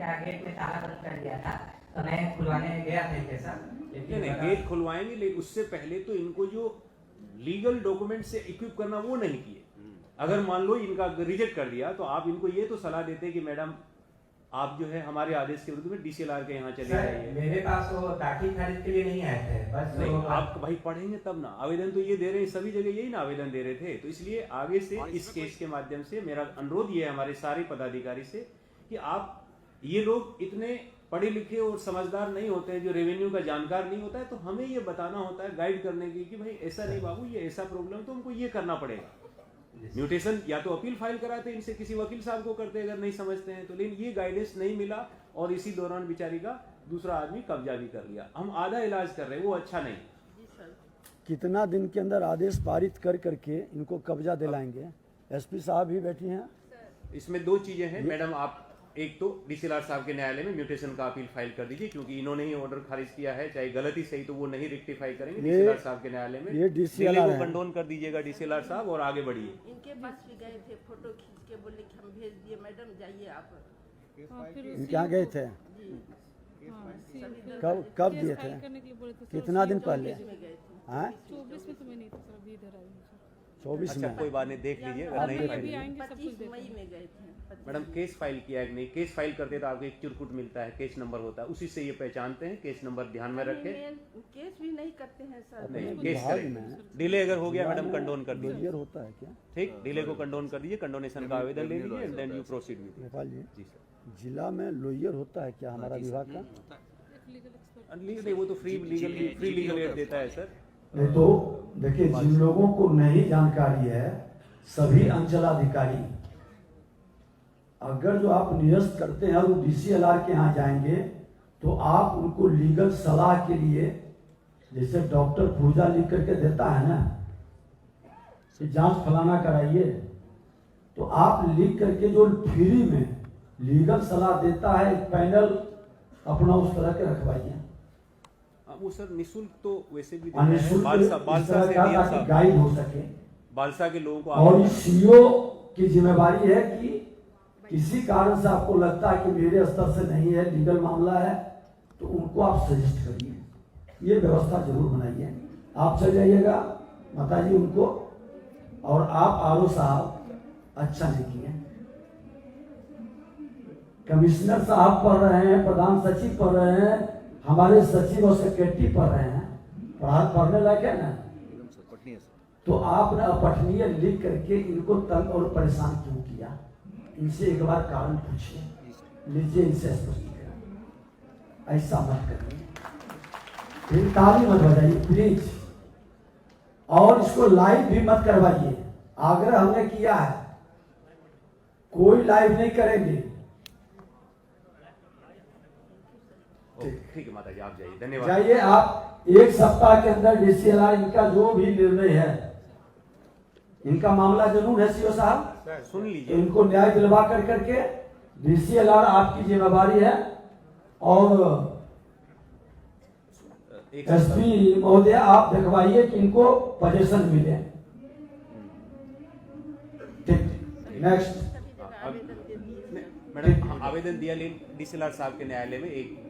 मेरा गेट में ताला बंद कर दिया था, तो मैं खुलवाने गया था इनके साथ। नहीं, गेट खुलवाएंगे, लेकिन उससे पहले तो इनको जो लीगल डॉक्यूमेंट से इक्विप करना वो नहीं किए। अगर मान लो इनका रिजेक्ट कर दिया तो आप इनको ये तो सलाह देते कि मैडम आप जो है हमारे आदेश के विरुद्ध में डीसीएलआर के यहाँ चले जाइए। मेरे पास वो दाखिल खारिज के लिए नहीं आए थे, बस नहीं, आप भाई पढ़ेंगे तब ना। आवेदन तो ये दे रहे हैं, सभी जगह यही ना आवेदन दे रहे थे। तो इसलिए आगे से इस केस के माध्यम से मेरा अनुरोध ये है हमारे सारे पदाधिकारी से कि आप, ये लोग इतने पढ़े लिखे और समझदार नहीं होते हैं, जो रेवेन्यू का जानकार नहीं होता है, तो हमें ये बताना होता है, गाइड करने की कि भाई ऐसा नहीं बाबू, ये ऐसा प्रॉब्लम तो हमको ये करना पड़ेगा। म्यूटेशन या तो अपील फाइल कराते इनसे, किसी वकील साहब को करते अगर नहीं समझते हैं तो, लेकिन ये गाइडेंस नहीं मिला और इसी दौरान बेचारी का दूसरा आदमी कब्जा भी कर लिया। हम आधा इलाज कर रहे हैं, वो अच्छा नहीं। कितना दिन के अंदर आदेश पारित कर करके इनको कब्जा दिलाएंगे? एसपी साहब भी बैठी हैं। इसमें दो चीजें हैं मैडम, आप एक तो डीसीएलआर साहब के न्यायालय में म्यूटेशन का अपील फाइल कर दीजिए, क्योंकि इन्होंने ही ऑर्डर खारिज किया है, चाहे गलती सही तो वो नहीं रेक्टिफाई करेंगे डीसीएलआर साहब के न्यायालय में। ये डीसीएलआर को कंडोन कर दीजिएगा डीसीएलआर साहब और आगे बढ़िए। इनके पास भी गए थे, फोटो खींच के बोले कि हम भेज दिए मैडम, जाइए आप। इनके यहाँ गए थे? कब दिए थे? कितना दिन पहले? हाँ 24 में तो मैं नहीं था सर, अभी इधर आई हूँ सर। 24 अच्छा, में? कोई बात नहीं, देख लीजिए अगर नहीं फाइल। आएंगे सब कुछ 25 मई में गए थे। मैडम केस फाइल किया है कि नहीं? केस फाइल करते तो आपको एक चिरकुट मिलता है, केस नंबर होता है, उसी से ये पहचानते हैं। केस नंबर ध्यान में रखें। केस भी नहीं करते हैं सर। नहीं, केस करें। डिले अगर हो गया मैडम कंडोन कर दीजिए। लॉयर होता है क्या? ठीक, डिले को कंडोन कर दीजिए, कंडोनेशन का आवेदन ले लीजिए and then you proceed with. Gopal ji, जी सर। जिला में लॉयर होता है क्या हमारा विभाग का? नहीं, वो तो फ्री लीगल एड देता है सर। नहीं तो देखिए, जिन लोगों को नहीं जानकारी है, सभी अंचलाधिकारी अगर जो आप निरस्त करते हैं और डीसीएलआर के यहाँ जाएंगे तो आप उनको लीगल सलाह के लिए, जैसे डॉक्टर पूजा लिख करके देता है ना कि जांच फलाना कराइए, तो आप लिख करके जो फ्री में लीगल सलाह देता है एक पैनल अपना उस तरह के रखवाइए। वो सर निःशुल्क तो वैसे भी बालसा से गाइड हो सके। बालसा के लोगों को और सीओ की जिम्मेवारी है कि किसी कारण से आपको लगता है कि मेरे स्तर से नहीं है, लीगल मामला है, तो उनको आप सजेस्ट करिए। ये व्यवस्था जरूर बनाइए। आप चल जाइएगा माताजी उनको, और आप आरओ साहब अच्छा नहीं किए, कमिश्नर साहब पढ़ रहे हैं, प्रधान सचिव पढ़ रहे हैं, हमारे सचिव और सेक्रेटरी पढ़ रहे हैं, पढ़ने लायक है ना? तो आपने अपठनीय लिख करके इनको तंग और परेशान क्यों किया? इनसे एक बार कारण पूछिए, लीजिए इनसे स्पष्टीकरण। ऐसा मत करिए, फिर ताली मत बजाइए प्लीज, और इसको लाइव भी मत करवाइए। आग्रह हमने किया है, कोई लाइव नहीं करेंगे। ठीक है माता जी, आप जाइए, धन्यवाद। जाइए आप, एक सप्ताह के अंदर डीसीएलआर इनका जो भी निर्णय है, इनका मामला जरूर है सीओ साहब, सुन लीजिए, इनको न्याय दिलवा कर करके डीसीएलआर आपकी जिम्मेवारी है। और एसपी महोदय आप दिखवाइए कि इनको पोजीशन मिले। ठीक, नेक्स्ट। मैडम आवेदन दिया, लेकिन डीसीएलआर साहब के न्यायालय में एक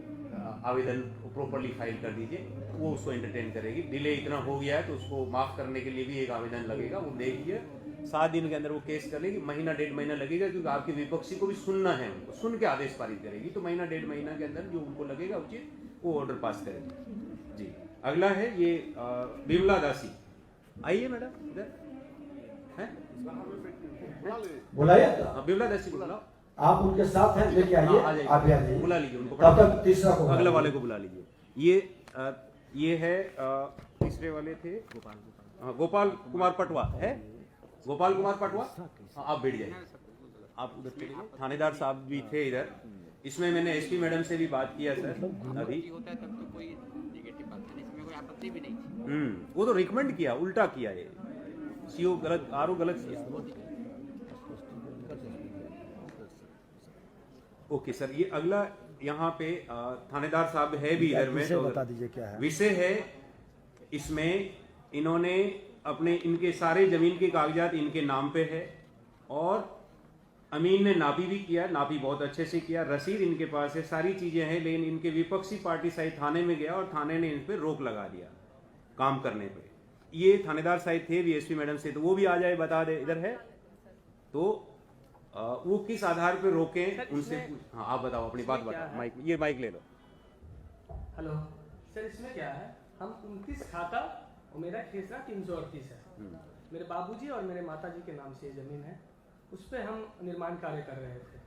आवेदन प्रॉपर्ली फाइल कर दीजिए, वो उसको एंटरटेन करेगी। डिले इतना हो गया है तो उसको माफ करने के लिए भी एक आवेदन लगेगा, वो देखिए 7 दिन के अंदर वो केस करेगी। महीना 1.5 महीना लगेगा, क्योंकि आपके विपक्षी को भी सुनना है, उनको सुन के आदेश पारित करेगी। तो महीना 1.5 महीना के अंदर जो उनको लगेगा उचित, वो ऑर्डर पास करेगी। जी, अगला है ये बिमला दासी। आइए मैडम, इधर है, बुलाइए, बिमला दासी को बुलाओ। आप उनके साथ हैं, लेके आइए, आप भी आइए, बुला लीजिए उनको। तब तक तीसरा को, अगले वाले को बुला लीजिए। ये है तीसरे वाले थे गोपाल कुमार पटवा है, गोपाल कुमार पटवा। हाँ, आप बैठ जाइए, आप उधर चले गए। थानेदार साहब भी थे इधर। इसमें मैंने एसपी मैडम से भी बात किया सर अभी। वो तो रिकमेंड किया, उल्टा किया है सीओ, गलत आरओ गलत किया। ओके सर, ये अगला यहाँ पे थानेदार साहब है भी इधर में, तो बता दीजिए क्या है विषय है। इसमें इन्होंने अपने, इनके सारे जमीन के कागजात इनके नाम पे है, और अमीन ने नापी भी किया, नापी बहुत अच्छे से किया, रसीद इनके पास है, सारी चीजें हैं, लेकिन इनके विपक्षी पार्टी साहिब थाने में गया और थाने ने इन पे रोक लगा दिया काम करने पे। ये थानेदार साहिब थे बीएसपी मैडम से, तो वो भी आ जाए बता दे, इधर है तो वो किस आधार पे रोके उनसे। हाँ आप बताओ, अपनी बात बताओ, माइक ये माइक ले लो। हेलो सर, इसमें क्या है, हम 29 खाता और मेरा खेसरा 338 है। मेरे बाबूजी और मेरे माताजी के नाम से ये जमीन है, उस पर हम निर्माण कार्य कर रहे थे।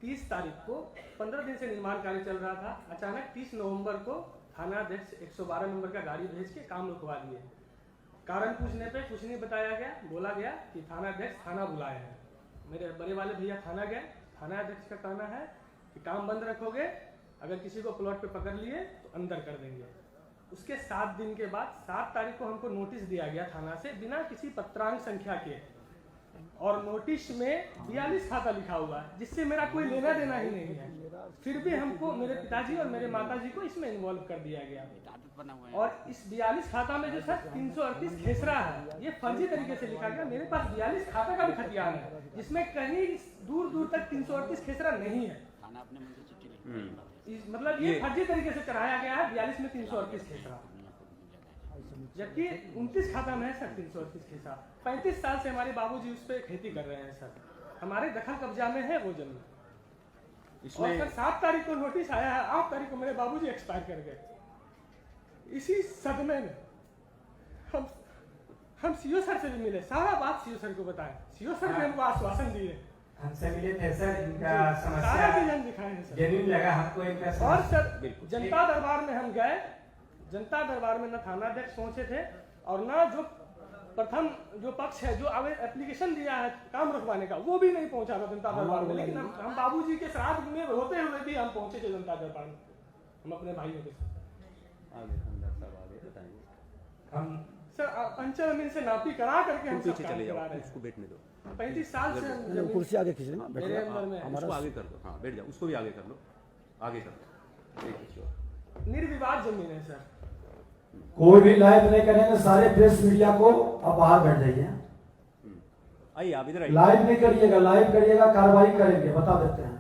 30 तारीख को 15 दिन से निर्माण कार्य चल रहा था, अचानक 30 नवंबर को थानाध्यक्ष 112 नंबर का गाड़ी भेज के काम रुकवा दिए। कारण पूछने पे कुछ नहीं बताया गया, बोला गया कि थानाध्यक्ष थाना बुलाए हैं। मेरे बड़े वाले भैया थाना गए, थानाध्यक्ष का कहना है कि काम बंद रखोगे, अगर किसी को प्लॉट पे पकड़ लिए तो अंदर कर देंगे। उसके 7 दिन के बाद 7 तारीख को हमको नोटिस दिया गया थाना से बिना किसी पत्रांक संख्या के, और नोटिस में 42 खाता लिखा हुआ है जिससे मेरा कोई लेना देना ही नहीं है। फिर भी हमको, मेरे पिताजी और मेरे माताजी को इसमें इन्वॉल्व कर दिया गया। और इस 42 खाता में जो सर 338 खेसरा है, ये फर्जी तरीके से लिखा गया। मेरे पास 42 खाता का भी खतियान है जिसमें कहीं दूर दूर तक 338 खेसरा नहीं है। मतलब ये फर्जी तरीके से कराया गया है, 42 में 338 खेसरा, जबकि 29 खाता में है सर 338 खेसरा। 35 साल से हमारे बाबूजी उस पर खेती कर रहे हैं सर, हमारे दखल कब्जा में है वो जमीन। और सर 7 तारीख को नोटिस आया है, 8 तारीख को मेरे बाबूजी एक्सपायर कर गए। इसी सदमे में हम सीओ सर से भी मिले, सारा बात सीओ सर को बताए, सीओ सर ने हमको आश्वासन दिए, हमसे मिले थे सर, इनका सारा समस्या चीज दिखाए हैं सर। जमीन लगा हमको इनका और समस्या। सर जनता दरबार में हम गए, जनता दरबार में न थानाध्यक्ष पहुंचे थे और न जो प्रथम जो पक्ष है जो एप्लीकेशन दिया है काम रखवाने का, वो भी नहीं पहुंचा था जनता दरबार में। लेकिन हम बाबूजी के श्राद्ध में होते हुए भी हम पहुंचे थे जनता दरबार में, हम अपने भाइयों के साथ। हम सर अंचल अमीन से नापी करा करके हम सब पीछे काम चले करा जाओ, रहे उसको हैं। बैठने दो, 35 साल से हम ये कुर्सी आगे खींच लेना, बैठ मेरे जाओ। अंदर में उसको हमारा आगे कर दो, हाँ बैठ जाओ, उसको भी आगे कर लो, आगे कर दो, ठीक है, sure। निर्विवाद जमीन है सर। कोई भी लाइव नहीं करेंगे, सारे प्रेस मीडिया को आप बाहर बैठ जाइए। आइए आप इधर आइए। लाइव नहीं करिएगा, लाइव करिएगा कार्रवाई करेंगे, बता देते हैं।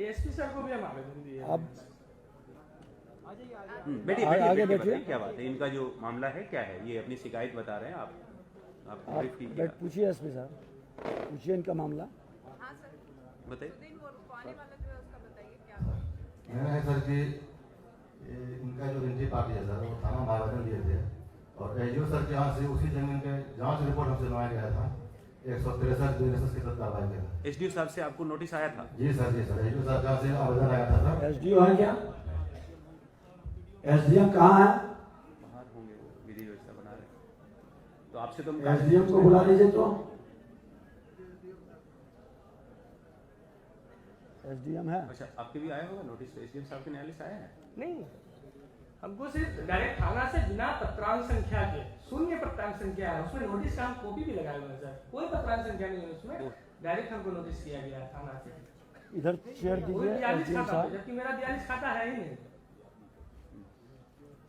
एसपी सर को भी हम आवेदन दिए हैं। अब बैठिए आगे बैठिए, बैठिए। बताइए क्या बात है, इनका जो मामला है क्या है, ये अपनी शिकायत बता रहे हैं आप ब्रीफ कीजिए, बैठ पूछिए एसपी साहब, पूछिए इनका मामला। हाँ सर, बताइए। दिन वो रुकवाने वाला जो है उसका बताइए क्या कहना है सर कि इनका जो रेंटी पार्टी है सर, वो थाना में आवेदन दिए थे और एसडीओ सर के यहाँ से उसी जमीन पे जांच रिपोर्ट हमसे बनवाया गया था, 163 के तहत कार्रवाई किया। एसडीओ साहब से आपको नोटिस आया था? जी सर, जी सर, एसडीओ सर के यहाँ से आवेदन आया था सर। एसडीओ है क्या? एसडीएम कहाँ है? बाहर होंगे, वो विधि व्यवस्था बना रहे, तो आपसे तो एसडीएम को बुला लीजिए। तो एसडीएम है। अच्छा, आपके भी आया होगा नोटिस, एसडीएम साहब के न्यायालय से आया है? नहीं, हमको सिर्फ डायरेक्ट थाना से बिना पत्रांक संख्या के, शून्य पत्रांक संख्या है उसमें, नोटिस का हम कॉपी भी लगाए हुए हैं सर, कोई पत्रांक संख्या नहीं है उसमें, डायरेक्ट हमको नोटिस किया गया है थाना से। इधर शेयर कोई दीजिए 42 एसडीएम खाता, साहब। जबकि मेरा 42 खाता है ही नहीं।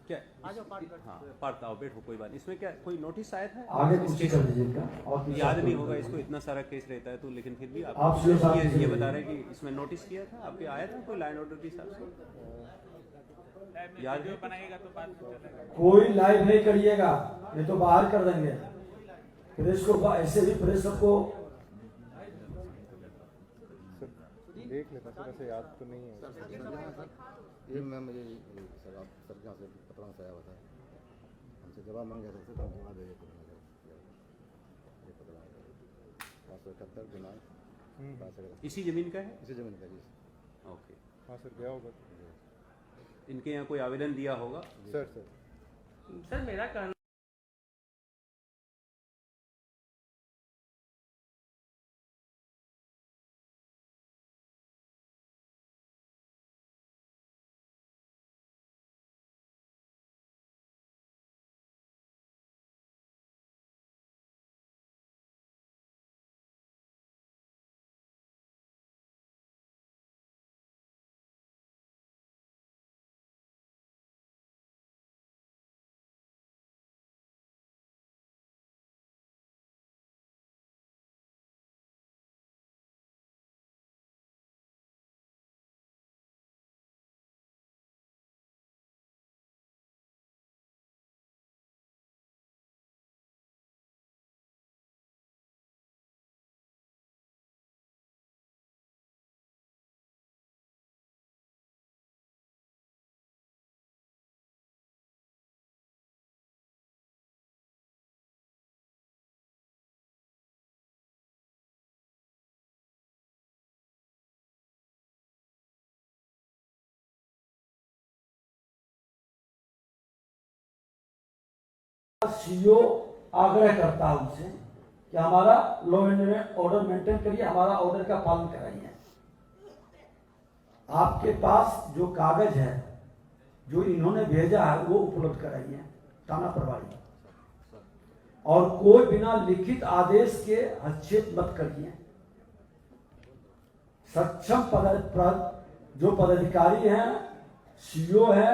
क्या हाँ पार्ट आओ, बैठो, कोई बात नहीं। इसमें क्या कोई नोटिस आया था? आगे इस कुछ केस कर में? दीजिएगा और कुछ याद आप नहीं कोई होगा कर इसको, दीजिए। इतना सारा केस रहता है तो, लेकिन फिर भी आप सीओ साहब से ये ले बता लीजिए। रहे हैं कि इसमें नोटिस किया था, आपके आया था कोई लाइन ऑर्डर के हिसाब से? याद है? कोई लाइव नहीं करिएगा, ये तो बाहर कर देंगे प्रेस को। ऐसे भी प्रेस सबको देख लेता सर, ऐसे याद तो नहीं है। ये मैम ये सर आप सर के यहाँ से पत्र से आया हुआ था, हमसे जवाब मांग गया था, तो हम जवाब दे देते ये पत्र 571 दिनांक इसी जमीन का है? इसी जमीन का जी। ओके, हाँ सर, गया होगा इनके यहाँ कोई आवेदन दिया होगा? सर। सर मेरा कहना सीईओ आग्रह करता है उनसे कि हमारा लॉ एंड ऑर्डर मेंटेन करिए, हमारा ऑर्डर का पालन कराइए। आपके पास जो कागज है जो इन्होंने भेजा है वो उपलब्ध कराइए थाना प्रभारी, और कोई बिना लिखित आदेश के हस्तक्षेप मत करिए। सक्षम जो पदाधिकारी हैं, सीईओ है,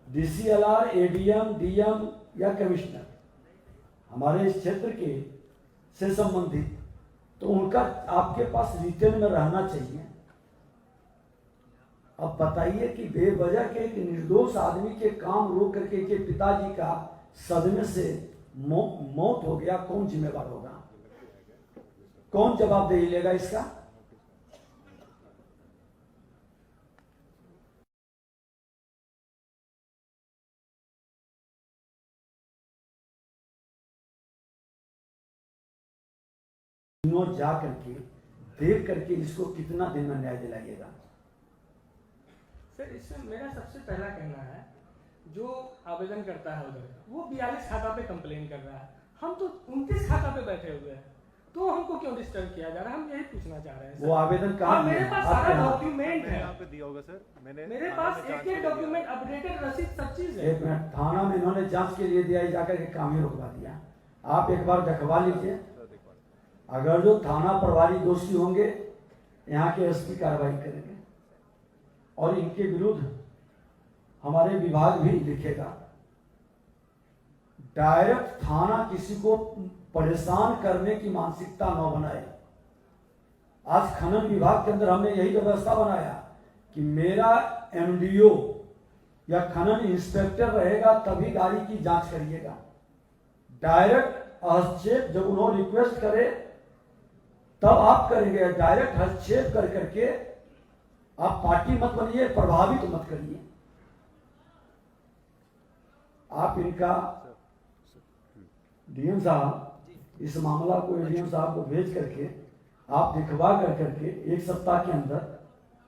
डीसीएलआर, एडीएम, डीएम या कमिश्नर हमारे इस क्षेत्र के से संबंधित, तो उनका आपके पास रिटर्न में रहना चाहिए। अब बताइए कि बेवजह के एक निर्दोष आदमी के काम रोक करके के पिताजी का सदमे से मौत हो गया, कौन जिम्मेवार होगा? कौन जवाबदेही लेगा इसका? जा करके देख करके इसको कितना दिन में न्याय दिलाइएगा? सर, इसमें मेरा सबसे पहला कहना है, जो आवेदन करता है उधर वो 42 खाता पे कंप्लेन कर रहा है, हम तो 29 खाता पे बैठे हुए हैं, तो हमको क्यों डिस्टर्ब किया जा रहा है? हम यही पूछना चाह रहे हैं। वो आवेदन कहाँ? मेरे पास सारा डॉक्यूमेंट है, यहाँ पे दिया होगा सर। मेरे पास एक डॉक्यूमेंट, अपडेटेड रसीद, सब चीज है। एक मिनट, थाना में इन्होंने जांच के लिए दिया, जाकर के काम ही रुकवा दिया। आप एक बार दिखवा लीजिए, अगर जो थाना प्रभारी दोषी होंगे यहाँ के एसपी कार्रवाई करेंगे, और इनके विरुद्ध हमारे विभाग भी लिखेगा। डायरेक्ट थाना किसी को परेशान करने की मानसिकता न बनाए। आज खनन विभाग के अंदर हमने यही व्यवस्था बनाया कि मेरा एमडीओ या खनन इंस्पेक्टर रहेगा तभी गाड़ी की जांच करिएगा। डायरेक्ट हस्तक्षेप जब उन्होंने रिक्वेस्ट करे तब आप करेंगे। डायरेक्ट हस्तक्षेप कर करके आप पार्टी मत बनिए, प्रभावित मत करिए। आप इनका डीएम साहब इस मामला को डीएम साहब को भेज करके आप दिखवा कर करके 1 सप्ताह के अंदर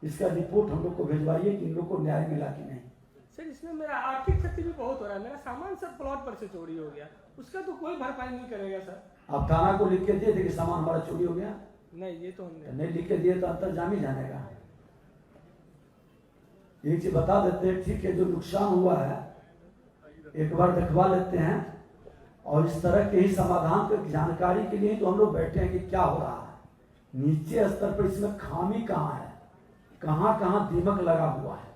इसका रिपोर्ट हम लोग को भेजवाइए कि इन लोग को न्याय मिला कि नहीं। सर, इसमें मेरा आर्थिक क्षति भी बहुत हो रहा है, मेरा सामान सब प्लॉट पर से चोरी हो गया, उसका तो कोई भरपाई नहीं करेगा सर। आप थाना को लिख के दिए थे कि सामान हमारा चोरी हो गया? नहीं, ये तो हमने नहीं लिख के दिए तो अंतर्जामी जानेगा। एक चीज बता देते हैं, ठीक है, जो नुकसान हुआ है एक बार दिखवा लेते हैं, और इस तरह के ही समाधान की जानकारी के लिए तो हम लोग बैठे हैं कि क्या हो रहा है नीचे स्तर पर, इसमें खामी कहाँ है, कहाँ कहाँ दीमक लगा हुआ है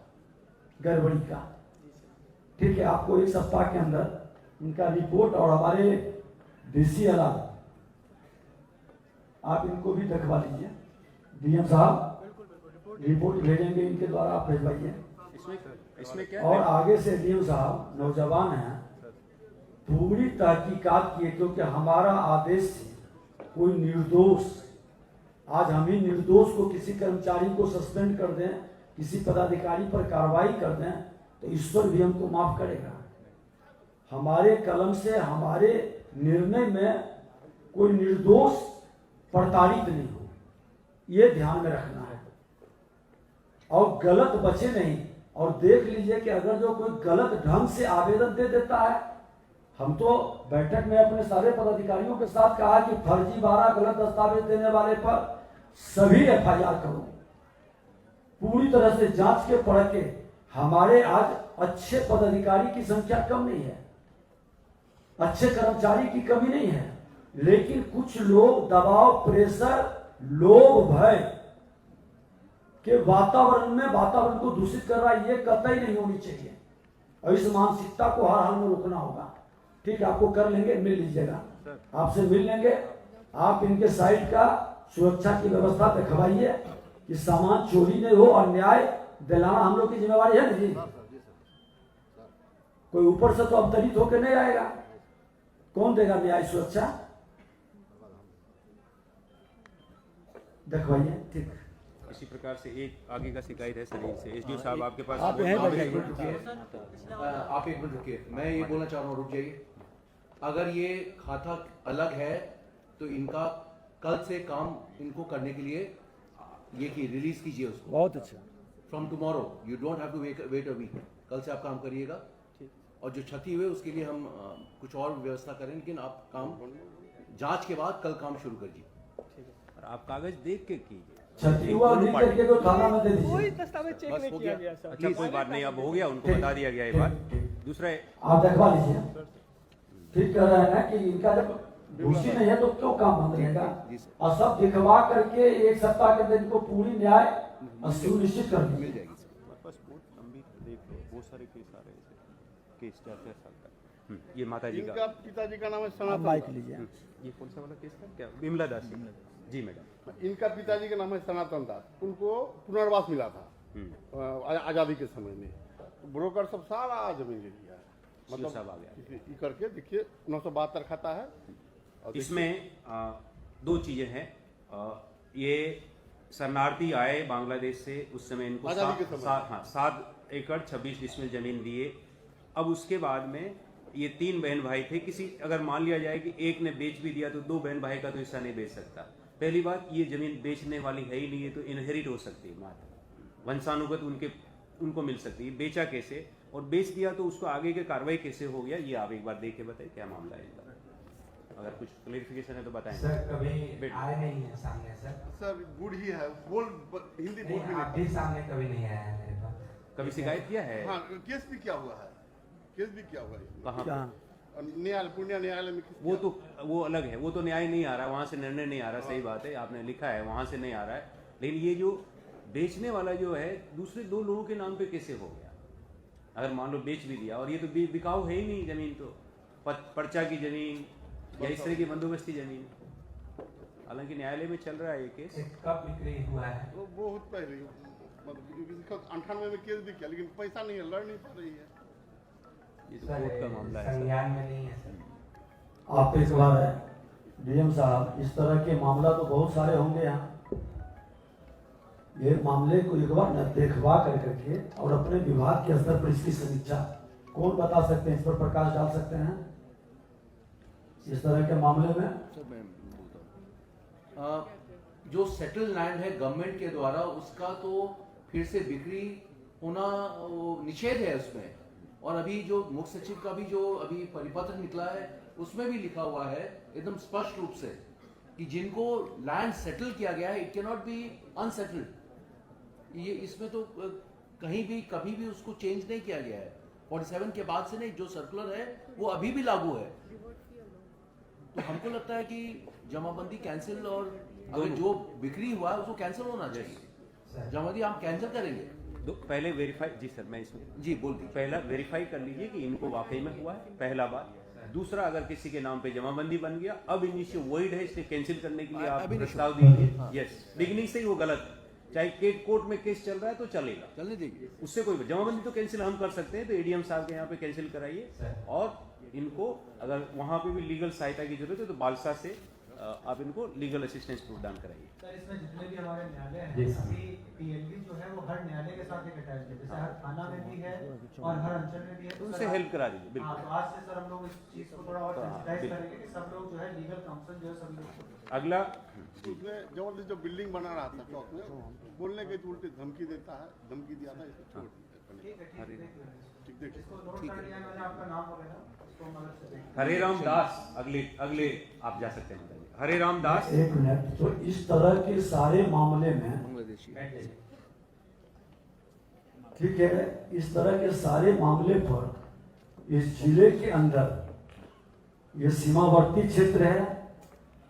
गड़बड़ी का। ठीक है, आपको 1 सप्ताह के अंदर इनका रिपोर्ट और हमारे डीसीएलआर आप इनको भी दिखवा लीजिए। डीएम साहब रिपोर्ट भेजेंगे इनके द्वारा, आप भेजवाइए। इसमें क्या और आगे से डीएम साहब नौजवान हैं, पूरी तहकीकात किए, क्योंकि हमारा आदेश है कोई निर्दोष, आज हम ही निर्दोष को किसी कर्मचारी को सस्पेंड कर दें, किसी पदाधिकारी पर कार्रवाई कर दें, तो ईश्वर भी हमको माफ करेगा। हमारे कलम से, हमारे निर्णय में कोई निर्दोष प्रताड़ित नहीं हो, ये ध्यान में रखना है, और गलत बचे नहीं। और देख लीजिए कि अगर जो कोई गलत ढंग से आवेदन दे देता है, हम तो बैठक में अपने सारे पदाधिकारियों के साथ कहा कि फर्जीवाड़ा गलत दस्तावेज देने वाले पर सभी एफआईआर करो, पूरी तरह से जांच के पढ़ के। हमारे आज अच्छे पदाधिकारी की संख्या कम नहीं है, अच्छे कर्मचारी की कमी नहीं है, लेकिन कुछ लोग दबाव, प्रेशर, लोभ, भय के वातावरण को दूषित कर रहा है। ये कतई नहीं होनी चाहिए, और इस मानसिकता को हर हाल में रोकना होगा। ठीक है, आपको कर लेंगे, मिल लीजिएगा, आपसे मिल लेंगे। आप इनके साइड का सुरक्षा की व्यवस्था दिखवाइए कि सामान चोरी नहीं हो, और न्याय दिलाना हम लोग की जिम्मेवारी है ना जी। कोई ऊपर से तो अवतरित होकर नहीं आएगा, कौन देगा न्याय सुरक्षा? दिखवाइए। ठीक, इसी प्रकार से एक आगे का शिकायत है सर से। एसडीओ साहब आपके पास आप यहीं बैठिए। आप एक मिनट रुकिए, मैं ये बोलना चाह रहा हूँ, रुक जाइए। अगर ये खाता अलग है तो इनका कल से काम इनको करने के लिए ये की रिलीज कीजिए उसको। बहुत अच्छा। From tomorrow, you don't have to wait a week. कल से आप काम करिएगा, और जो क्षति हुई उसके लिए हम कुछ और व्यवस्था करें, लेकिन आप काम जांच के बाद कल काम शुरू करिए। और आप कागज देख के कीजिए। क्षति हुआ लिख करके तो थाना में दे दीजिए। कोई दस्तावेज चेक बस नहीं हो किया गया। गया सर। अच्छा कोई बात नहीं, अब हो गया, उनको बता दिया गया ये बात। दूसरा आप दिखवा लीजिए। ठीक कह रहे हैं ना कि इनका जब घुसी नहीं है तो क्यों काम बंद रहेगा, और सब दिखवा करके 1 सप्ताह के अंदर इनको पूरी न्याय सुनिश्चित कर मिल दीजिए। जाएगी। बस बहुत लंबी देख लो, बहुत सारे केस आ रहे हैं, केस 4-4 साल का। ये माता जी इनका पिताजी का नाम है आप सनातन माइक दास। लीजिए। ये कौन सा वाला केस था क्या? विमला दास जी मैडम। इनका पिताजी का नाम है सनातन दास। उनको पुनर्वास मिला था आज़ादी के समय में। तो ब्रोकर सब सारा जमीन ले लिया है, मतलब सब आ गया। ये करके देखिए 972 खाता है। और इसमें 2 चीजें हैं। ये शरणार्थी आए बांग्लादेश से, उस समय इनको आज़ादी के समय। 7 एकड़ 26 डिसमिल जमीन दिए। अब उसके बाद में ये 3 बहन भाई थे। किसी अगर मान लिया जाए कि एक ने बेच भी दिया तो 2 बहन भाई का तो हिस्सा नहीं बेच सकता। पहली बात, ये जमीन बेचने वाली है ही नहीं है, तो इनहेरिट हो सकती है, मात्र वंशानुगत उनको मिल सकती है। बेचा कैसे और बेच दिया तो उसको आगे के कार्रवाई कैसे हो गया, ये आप एक बार देख के बताइए क्या मामला है इनका। अगर कुछ क्लेरिफिकेशन है तो बताएं। सर कभी आए नहीं है सामने सर? सर गुड ही है, हिंदी बोल भी आप भी सामने कभी नहीं आया है मेरे पास। कभी शिकायत किया है? हाँ, केस भी क्या हुआ है, केस भी क्या हुआ है कहाँ? न्यायालय, पूर्णिया न्यायालय में। वो अलग है, वो तो न्याय नहीं आ रहा, वहां से निर्णय नहीं आ रहा। सही बात है, आपने लिखा है वहां से नहीं आ रहा है। लेकिन ये जो बेचने वाला जो है दूसरे 2 लोगों के नाम पे कैसे हो गया? अगर मान लो बेच भी दिया, और ये तो बिकाऊ है ही नहीं जमीन, तो पर्चा की जमीन या इस तरह की बंदोबस्ती जमीन। हालांकि न्यायालय में चल रहा है ये केस। कब बिक्री हुआ है? वो बहुत पहले, मतलब 98 में केस भी किया, लेकिन पैसा नहीं है, लड़ नहीं पा रही है। ये तो कोर्ट का मामला है। संज्ञान में नहीं है सर। आप एक बार डीएम साहब, इस तरह के मामला तो बहुत सारे होंगे यहाँ। ये मामले को एक बार देखवा करके और अपने विभाग के स्तर पर इसकी समीक्षा, कौन बता सकते हैं, इस पर प्रकाश डाल सकते हैं इस तरह के मामले में? सर मैं बोलता हूँ, जो सेटल लैंड है गवर्नमेंट के द्वारा, उसका तो फिर से बिक्री होना निषेध है उसमें। और अभी जो मुख्य सचिव का भी जो अभी परिपत्र निकला है उसमें भी लिखा हुआ है एकदम स्पष्ट रूप से कि जिनको लैंड सेटल किया गया है, it can not be unsettled. ये इसमें तो कहीं भी कभी भी उसको चेंज नहीं किया गया है। 47 के बाद से नहीं, जो सर्कुलर है वो अभी भी लागू है। तो हमको लगता है कि जमाबंदी कैंसिल, और अगर जो बिक्री हुआ है उसको कैंसिल होना चाहिए। जमाबंदी हम कैंसिल करेंगे। पहले वेरीफाई, जी सर मैं इसमें जी बोल दीजिए। पहला वेरीफाई कर लीजिए कि इनको वाकई में हुआ है, पहला बात। दूसरा, अगर किसी के नाम पे जमाबंदी बन गया, अब इनिशियो वॉइड है, इसलिए कैंसिल करने के लिए आप प्रस्ताव दीजिए। यस, बिगिनिंग से ही वो गलत है। चाहे कोर्ट में केस चल रहा है तो चलेगा, चलने दीजिए, उससे कोई जमाबंदी तो कैंसिल हम कर सकते हैं। तो एडीएम साहब के यहाँ पे कैंसिल कराइए, और इनको अगर वहां पे भी लीगल सहायता की जरूरत है तो बालसा से आप इनको लीगल असिस्टेंस प्रदान कराइए। सर इसमें जितने भी हमारे न्यायालय हैं, पीएलबी जो है वो हर न्यायालय के साथ एक अटैच है, जैसे हर थाना में भी है और हर अंचल में भी है। तो उनसे हेल्प करा दीजिए। बिल्कुल। तो आज से सर हम लोग इस चीज को थोड़ा और सेंसिटाइज करेंगे कि सब लोग जो है लीगल काउंसिल जो है सभी लोग। अगला, उसमें जबरदस्ती जो बिल्डिंग बना रहा था चौक में, बोलने के उल्टे धमकी देता है, धमकी दिया था, इसको छोड़ दीजिए। हरे राम दास, अगले आप जा सकते हैं। हरे राम दास, एक मिनट। तो इस तरह के सारे मामले में, ठीक है, इस तरह के सारे मामले पर इस जिले के अंदर ये सीमावर्ती क्षेत्र है,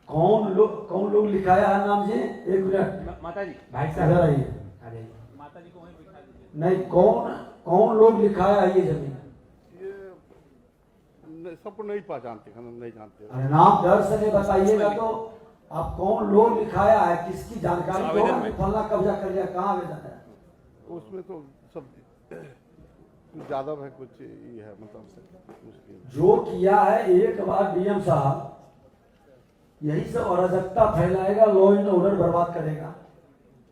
कौन लोग लिखाया है नाम जी? एक मिनट माता जी, भाई साहब आइए। माता जी को वहीं बिठा दीजिए। नहीं, कौन लोग लिखाया है ये जमीन? सबको नहीं पहचानते, हम नहीं जानते। नाम डर से नहीं बताइएगा तो आप कौन लोग लिखाया है, किसकी जानकारी को फलना कब्जा कर लिया, कहाँ आवेदन है? उसमें तो सब कुछ यादव है, कुछ ये है, मतलब जो किया है। एक बार डीएम साहब यही सब अराजकता फैलाएगा, लॉ एंड ऑर्डर बर्बाद करेगा।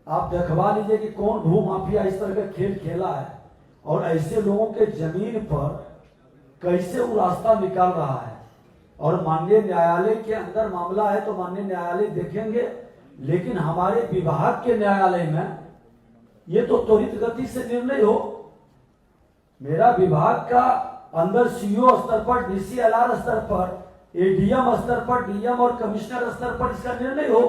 आप देखवा लीजिए कि कौन भू माफिया इस तरह का खेल खेला है, और ऐसे लोगों के जमीन पर कैसे वो रास्ता निकाल रहा है। और माननीय न्यायालय के अंदर मामला है तो माननीय न्यायालय देखेंगे, लेकिन हमारे विभाग के न्यायालय में ये तो त्वरित गति से निर्णय हो। मेरा विभाग का अंदर सीओ स्तर पर, डीसीएलआर स्तर पर, एडीएम स्तर पर, डीएम और कमिश्नर स्तर पर इसका निर्णय हो,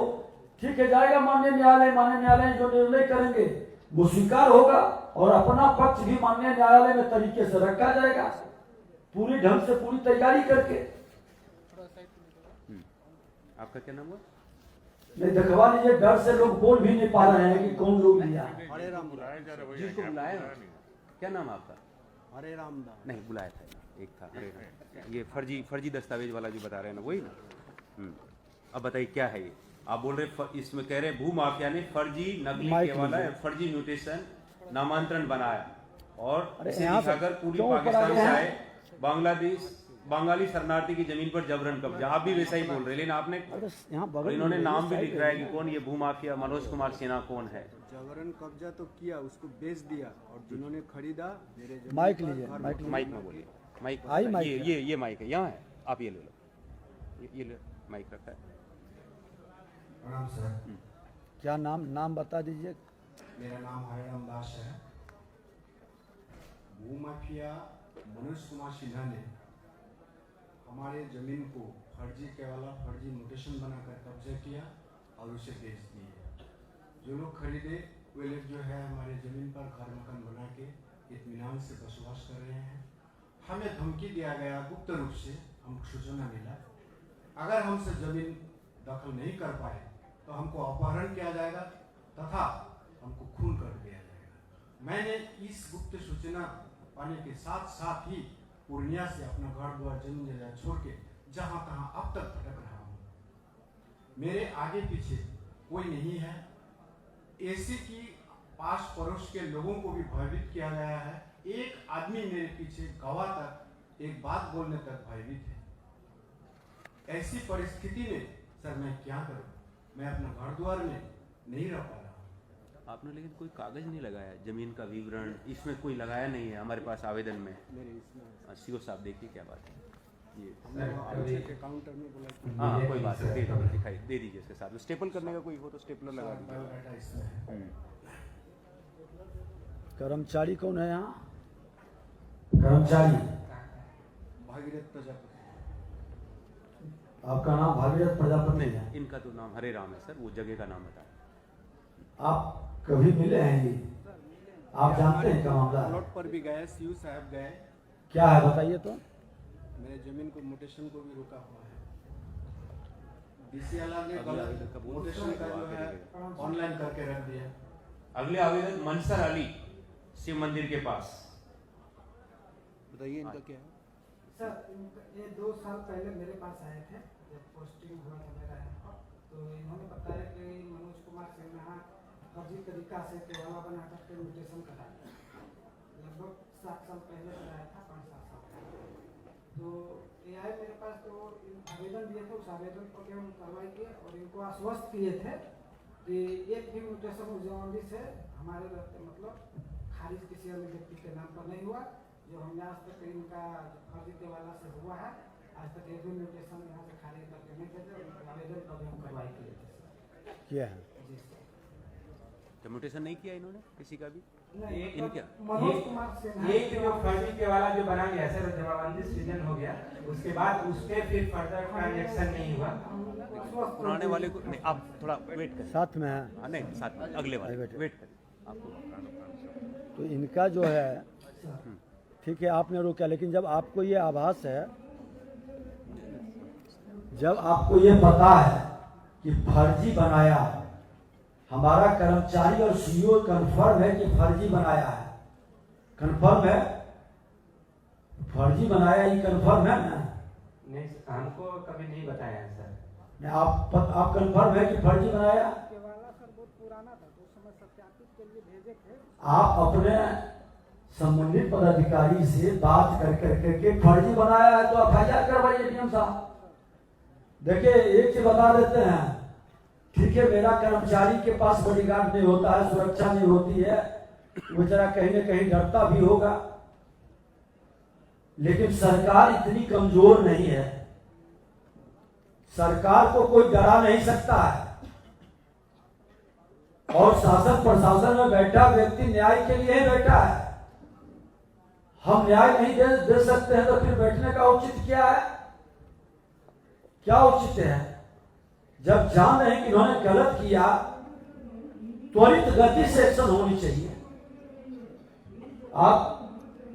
ठीक है, जाएगा माननीय न्यायालय जो निर्णय करेंगे वो स्वीकार होगा और अपना पक्ष भी माननीय न्यायालय में तरीके से रखा जाएगा, पूरी ढंग से पूरी तैयारी करके। आपका क्या नाम हुआ? नहीं दिखवा लीजिए, डर से लोग बोल भी नहीं पा रहे हैं कि कौन लोग लिया। हरे राम बुलाया जा रहा है, जिसको बुलाया क्या नाम आपका? हरे राम दास नहीं बुलाया था, एक था हरे राम। ये फर्जी दस्तावेज वाला जो बता रहे हैं ना, वही ना। अब बताइए क्या है ये? आप बोल रहे इसमें कह रहे भू माफिया ने फर्जी नकली केवाला फर्जी म्यूटेशन नामांतरण बनाया और इसे दिखाकर पूरी पाकिस्तान से आए बंगाली शरणार्थी की जमीन पर जबरन कब्जा। आप भी वैसा ही बोल रहे, लेकिन आपने इन्होंने नाम भी लिख रहा है कि कौन ये भू माफिया मनोज कुमार सिन्हा कौन है। जबरन कब्जा तो किया, उसको बेच दिया और जिन्होंने खरीदा मेरे माइक लीजिए, माइक में बोलिए, माइक ये माइक है, यहाँ है, आप ये ले लो, ये ले माइक रखा है। प्रणाम सर। क्या नाम बता दीजिए। मेरा नाम हरिराम दास है। भू माफिया मनोज कुमार सिन्हा ने हमारे जमीन को फर्जी केवाला फर्जी म्यूटेशन बनाकर कब्जा किया और उसे बेच दिए। जो लोग खरीदे वे लोग जो है हमारे जमीन पर घर मकान बना के इत्मीनान से बसवास कर रहे हैं। हमें धमकी दिया गया गुप्त रूप से, हमको सूचना मिला अगर हमसे जमीन दखल नहीं कर पाए तो हमको अपहरण किया जाएगा तथा हमको खून कर दिया जाएगा। मैंने इस गुप्त सूचना पाने के साथ साथ ही पूर्णिया से अपना घर द्वार जमीन जगह छोड़ के जहाँ तहाँ अब तक भटक रहा हूँ। मेरे आगे पीछे कोई नहीं है। ऐसे की पास पड़ोस के लोगों को भी भयभीत किया गया है। एक आदमी मेरे पीछे गवाह तक एक बात बोलने तक भयभीत है। ऐसी परिस्थिति में सर मैं क्या करूं? मैं अपना घर द्वार में नहीं रह पा रहा हूं। आपने लेकिन कोई कागज नहीं लगाया, जमीन का विवरण इसमें कोई लगाया नहीं है हमारे पास आवेदन में। सीओ साहब देखिए क्या बात है ये काउंटर में बोला। हाँ कोई बात नहीं, दिखाई दे दीजिए इसके साथ। स्टेपल करने का कोई हो तो स्टेपलर लगा दीजिए। कर्मचारी कौन है यहाँ? कर्मचारी भागीरथ प्रजापति। आपका नाम भागीरथ प्रजापति है? इनका तो नाम हरे राम है सर, वो जगह का नाम बताया। आप कभी मिले हैं ये? आप जानते हैं क्या मामला? प्लॉट पर भी गए, सीयू साहब गए। क्या है बताइए तो। मेरे जमीन को म्यूटेशन को भी रोका हुआ है। डीसीएलआर ने म्यूटेशन का जो है ऑनलाइन करके रख दिया। अगले आवेदन मंसर अली शिव मंदिर के पास। बताइए इनका क्या है? सर ये 2 साल पहले मेरे पास आए थे जब पोस्टिंग हुआ था मेरा यहाँ पर, तो इन्होंने बताया कि मनोज कुमार सिन्हा फर्जी तरीका से केवाला बना करके म्यूटेशन कराया। लगभग 7 साल पहले कराया था, 5-7 साल पहले। तो ये आए मेरे पास, तो आवेदन दिए थे, उस आवेदन को भी हम कार्रवाई किए और इनको आश्वस्त किए थे कि एक भी म्यूटेशन उस से हमारे रहते मतलब खारिज किसी अन्य व्यक्ति के नाम पर नहीं हुआ। जो हमने आज तक इनका फर्जी केवाला से हुआ है, आज तक एक भी म्यूटेशन यहाँ से खारिज करके नहीं थे। आवेदन पर हम कार्रवाई किए थे। क्या है? जी सर। तो म्यूटेशन नहीं किया इन्होंने किसी का भी? इनका मनोज कुमार सिन्हा ये जो फर्जी केवाला जो बना गया सर, जमाबंदी सीजन हो गया, उसके बाद उसके फिर फर्दर ट्रांजैक्शन नहीं हुआ। पुराने वाले को नहीं, आप थोड़ा वेट करें। साथ में है? हाँ नहीं साथ में, अगले वाले वेट करें आपको। तो इनका जो है ठीक है आपने रोका, लेकिन जब आपको ये आभास है, जब आपको ये पता है कि फर्जी बनाया, हमारा कर्मचारी और सीईओ कंफर्म है कि फर्जी बनाया है, कंफर्म है, फर्जी बनाया ये कंफर्म है ना? नहीं हमको कभी नहीं बताया है सर। नहीं, आप कंफर्म है कि फर्जी बनाया? केवाला सर बहुत पुराना था, तो उस समय सत्यापित के लिए भेजे थे। आप अपने संबंधित पदाधिकारी से बात करके फर्जी बनाया है तो एफआईआर करवाइए डीएम साहब। देखिए एक चीज बता देते हैं, ठीक है मेरा कर्मचारी के पास बॉडीगार्ड नहीं होता है, सुरक्षा नहीं होती है, वो जरा कहीं न कहीं डरता भी होगा, लेकिन सरकार इतनी कमजोर नहीं है। सरकार को कोई डरा नहीं सकता है और शासन प्रशासन में बैठा व्यक्ति न्याय के लिए ही बैठा है। हम न्याय नहीं दे सकते हैं तो फिर बैठने का औचित्य क्या है? क्या औचित्य है? जब जान रहे हैं कि इन्होंने गलत किया, त्वरित गति से एक्शन होनी चाहिए। आप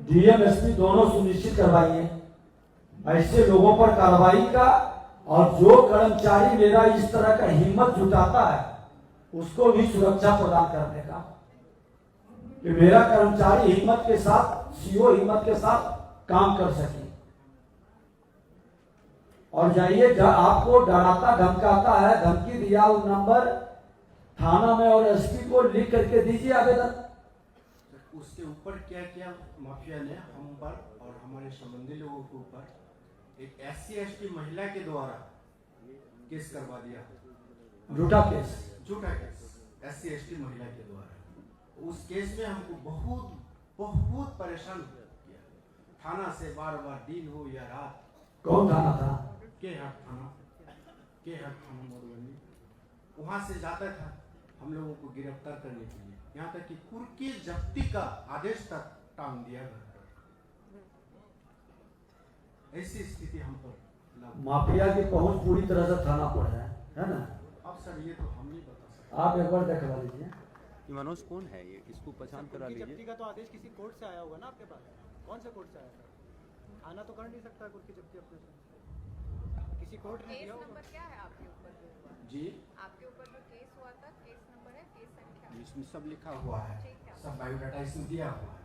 डीएम एसपी दोनों सुनिश्चित करवाइए ऐसे लोगों पर कार्रवाई का, और जो कर्मचारी मेरा इस तरह का हिम्मत जुटाता है उसको भी सुरक्षा प्रदान करने का, कि मेरा कर्मचारी हिम्मत के साथ, सीओ हिम्मत के साथ काम कर सके। और जाइए, आपको डराता धमकाता है, धमकी दिया वो नंबर थाना में और एसपी को लिख करके दीजिए आवेदन। उसके ऊपर क्या क्या माफिया ने हम पर और हमारे संबंधी लोगों के ऊपर एक SC/ST महिला के द्वारा केस करवा दिया, झूठा केस SC/ST महिला के द्वारा। उस केस में हमको बहुत परेशान किया। थाना से बार दिन हो या रात। कौन थाना था? केहट थाना मधुबनी। वहां से जाता था हम लोगों को गिरफ्तार करने के लिए, यहाँ तक कि कुर्की जब्ती का आदेश तक टांग दिया घर पर। ऐसी स्थिति हम पर। माफिया की पहुंच पूरी तरह से थाना पर है ना? अब सर ये तो हम नहीं बता सकते। आप एक बार देखवा लीजिए। ये मनोज कौन है? ये इसको पहचान करा लीजिए। जब्ती का तो आदेश किसी कोर्ट से आया होगा ना आपके पास? कौन से कोर्ट से आया था? थाना तो कर नहीं सकता कुर्की जब्ती अपने से, किसी कोर्ट ने दिया होगा। नंबर क्या है आपके ऊपर जो हुआ? जी, आपके ऊपर जो केस हुआ था, केस नंबर है, केस संख्या? इसमें सब लिखा हुआ है, सब बायोडाटा इसमें दिया हुआ है।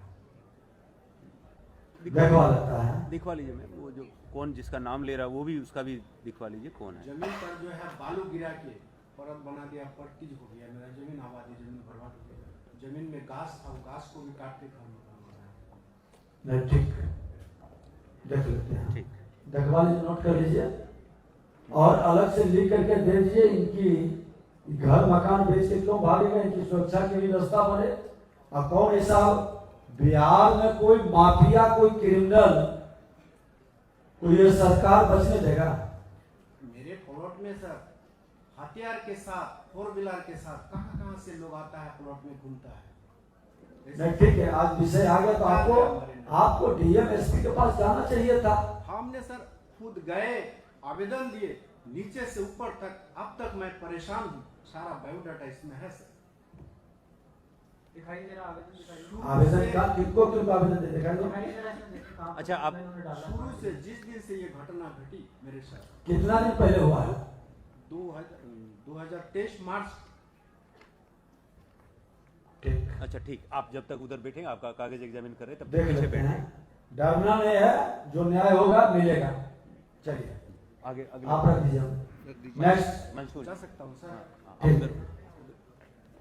दिखवा लेता है, दिखवा लीजिए मैम। वो जो कौन जिसका नाम ले रहा है वो भी, उसका भी दिखवा लीजिए कौन है। जमीन पर जो है बालू गिरा के परत बना दिया, पर्टिज हो गया। मेरा जमीन आबादी जमीन बर्बाद हो गया। जमीन में घास था, वो घास को भी काट के घर बनाया। नहीं, ठीक, देख लेते हैं। ठीक, दिखवा लीजिए, नोट कर लीजिए और अलग से लिख करके दे दीजिए। इनकी घर मकान बेच के क्यों भागेगा? इनकी सुरक्षा की व्यवस्था बने। और कौन ऐसा बिहार में कोई माफिया, कोई क्रिमिनल, कोई ये सरकार बचने देगा? मेरे प्लॉट में सर हथियार के साथ, 4 व्हीलर के साथ कहां से लोग आता है, प्लॉट में घूमता है। नहीं, ठीक है, आज विषय आ गया तो आपको डीएम एसपी के पास जाना चाहिए था। हमने सर खुद गए, आवेदन दिए नीचे से ऊपर तक। अब तक मैं परेशान हूँ। सारा बायोडाटा इसमें है सर। दिखाई दे रहा आवेदन? आवेदन का किनको आवेदन दे दिखाई? अच्छा, आप शुरू से जिस दिन से ये घटना घटी मेरे साथ, कितना दिन पहले हुआ है? 2023 मार्च। ठीक, अच्छा ठीक, आप जब तक उधर बैठेंगे, आपका कागज एग्जामिन कर रहे हैं, तब देख तक पीछे लेते हैं। बैठे। डरना नहीं है, जो न्याय होगा मिलेगा। चलिए आगे आप रख दीजिए। नेक्स्ट मंसूर जा सकता हूँ सर। ठीक,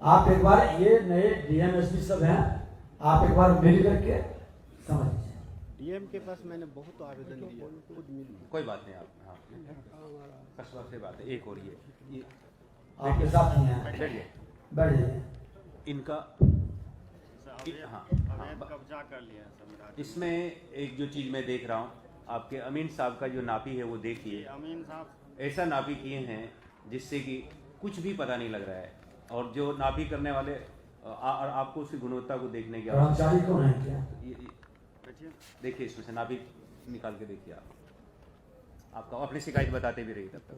आप एक बार, ये नए डीएम एसपी सब हैं, आप एक बार मिल करके समझ लीजिए। डीएम के पास मैंने बहुत आवेदन दिया, खुद मिल। कोई बात नहीं, आप कसवा से बात है। एक और ये आपके साथ ही हैं, बैठिए। बैठ जाइए। इनका हाँ, कब्जा कर लिया। इसमें एक जो चीज मैं देख रहा हूँ, आपके अमीन साहब का जो नापी है वो देखिए। अमीन साहब ऐसा नापी किए हैं जिससे कि कुछ भी पता नहीं लग रहा है, और जो नापी करने वाले आपको उसकी गुणवत्ता को देखने की कर्मचारी कौन है क्या? देखिए, इसमें से नापी निकाल के देखिए। आप आपका अपनी शिकायत बताते भी रहिए तब तक।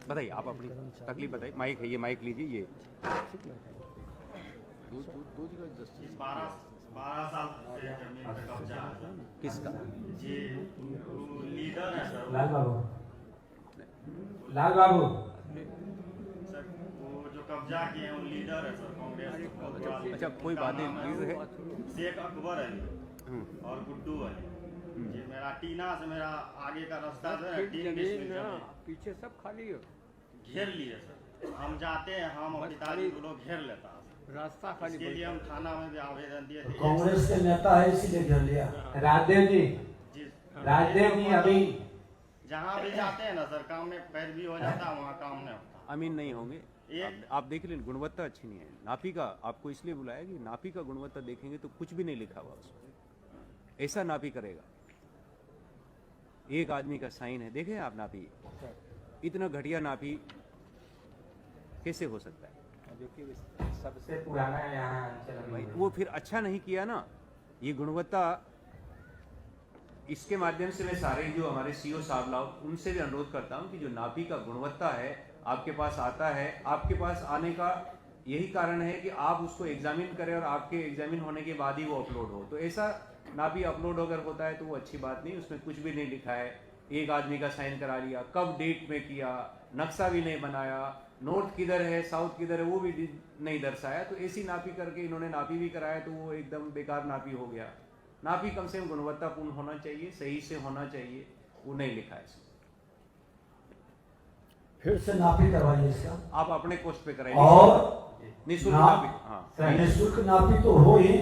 बताइए, आप अपनी तकलीफ बताइए। माइक है, ये माइक लीजिए। ये 12 साल से जमीन पे कब्जा है। किसका? जी लीडर है सर। लाल बाबू, लाल बाबू सर, वो जो कब्जा किए हैं वो लीडर है सर, कांग्रेस। अच्छा, कोई बात नहीं, लीडर है। शेख अकबर है और गुड्डू है जी। मेरा टीना से मेरा आगे का रास्ता है, 3 पीछे सब खाली है, घेर लिए सर। हम जाते हैं, हम और पिताजी को लोग घेर लेता है रास्ता खाली। इसके लिए हम थाना में भी आवेदन दिए थे। कांग्रेस के नेता है इसीलिए घेर लिया। राजदेव जी, राजदेव जी अभी जहाँ भी जाते हैं ना सर, काम में पैरवी हो जाता है, वहाँ काम नहीं होता। अमीन नहीं होंगे। आप देख लें, गुणवत्ता अच्छी नहीं है। नापी का आपको इसलिए बुलाया कि नापी का गुणवत्ता देखेंगे तो कुछ भी नहीं लिखा हुआ उसमें। ऐसा नापी करेगा, एक आदमी का साइन है, देखें आप नापी, इतना घटिया नापी कैसे हो सकता है? जो कि सबसे पुराना यहाँ अंचल में वो फिर अच्छा नहीं किया ना। ये गुणवत्ता, इसके माध्यम से मैं सारे जो हमारे सीओ साहब लाओ उनसे भी अनुरोध करता हूँ कि जो नापी का गुणवत्ता है आपके पास आता है, आपके पास आने का यही कारण है कि आप उसको एग्जामिन करें और आपके एग्जामिन होने के बाद ही वो अपलोड हो। तो ऐसा नापी अपलोड अगर होता है तो वो अच्छी बात नहीं, उसमें कुछ भी नहीं लिखा है, एक आदमी का साइन करा लिया, कब डेट में किया, नक्शा भी नहीं बनाया, नॉर्थ किधर है साउथ किधर है वो भी नहीं दर्शाया। तो ऐसी नापी करके इन्होंने नापी भी कराया तो वो एकदम बेकार नापी हो गया। नापी कम से कम गुणवत्तापूर्ण होना चाहिए, सही से होना चाहिए, वो नहीं लिखा है इसमें। फिर से नापी करवाइए इसका, आप अपने कोस्ट पे कराइए और निःशुल्क नापी। हाँ, निःशुल्क नापी तो हो ही,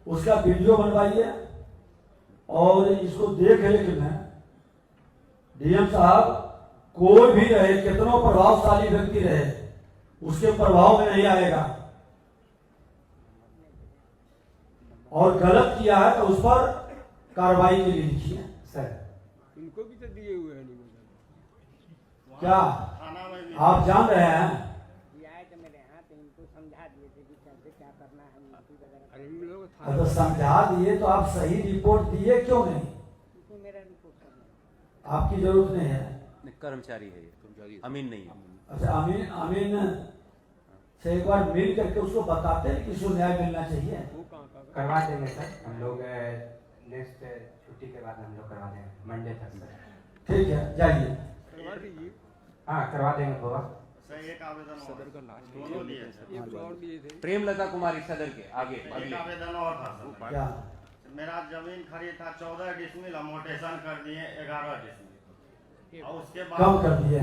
उसका वीडियो बनवाइए और इसको देख रेख में डीएम साहब कोई भी रहे, कितना प्रभावशाली व्यक्ति रहे, उसके प्रभाव में नहीं आएगा। और गलत किया है तो उस पर कार्रवाई के लिए लिखिए सर। इनको भी तो दिए हुए हैं क्या आप जान रहे हैं? मेरे यहाँ तो इनको समझा दिए थे कि कैसे क्या करना है। अरे इन लोग तो समझा दिए तो आप सही रिपोर्ट दिए क्यों नहीं? मेरा रिपोर्ट आपकी जरूरत नहीं है। कर्मचारी है ये, अमीन नहीं है। अच्छा, अमीन से एक बार मिल करके उसको बताते हैं कि इसको न्याय मिलना चाहिए। करवा देंगे सर, हम लोग नेक्स्ट छुट्टी के बाद हम लोग करवा देंगे, मंडे तक सर। ठीक है, जाइए। हाँ करवा देंगे बाबा। एक आवेदन सदर का लास्ट प्रेमलता कुमारी सदर के आगे एक आवेदन और था सर। क्या? मेरा जमीन खरीद था 14 डिसमिल, मोटेशन कर दिए 11 डिसमिल और उसके बाद कम कर दिए।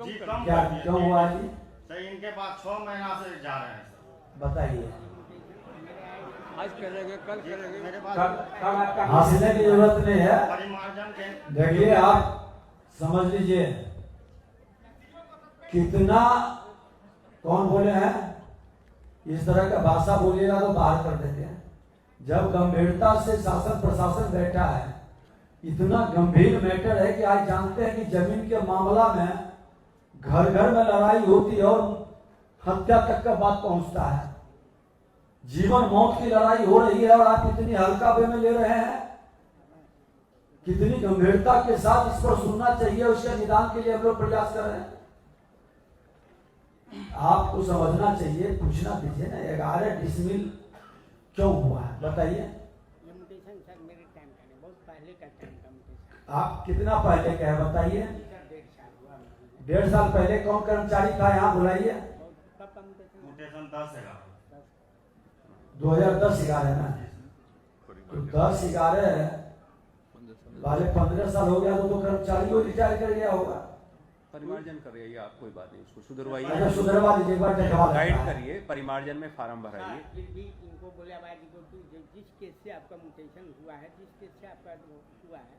जी कम क्या कर दिए। क्यों हुआ जी? सर इनके पास 6 महीना से जा रहे हैं सर। बताइए। आज करेंगे, कल करेंगे। मेरे पास हंसने की जरूरत नहीं है। परिमार्जन के देखिए आप समझ लीजिए कितना, कौन बोले हैं इस तरह का भाषा बोलिएगा तो बाहर कर देते हैं। जब गंभीरता से शासन प्रशासन बैठा है, इतना गंभीर मैटर है कि आज जानते हैं कि जमीन के मामला में घर घर में लड़ाई होती है और हत्या तक का बात पहुंचता है। जीवन मौत की लड़ाई हो रही है और आप इतनी हल्का वे में ले रहे हैं। कितनी गंभीरता के साथ इस पर सुनना चाहिए, उसके निदान के लिए हम लोग प्रयास कर रहे हैं। आपको समझना चाहिए, पूछना दीजिए ना 11 डिसमिल क्यों हुआ है बताइए। आप कितना पहले का है बताइए। 1.5 साल पहले कौन कर्मचारी था यहाँ बुलाइए। 2010-11 में तो 10-11 वाले 15 साल हो गया तो कर्मचारी को रिटायर कर गया होगा। परिमार्जन करिए आप, कोई बात नहीं, उसको सुधरवाइए। अच्छा सुधरवा दीजिए, एक बार देखवा गाइड करिए, परिमार्जन में फार्म भराइए। फिर भी इनको बोले जिस केस से आपका म्यूटेशन हुआ है, जिस केस से आपका हुआ है,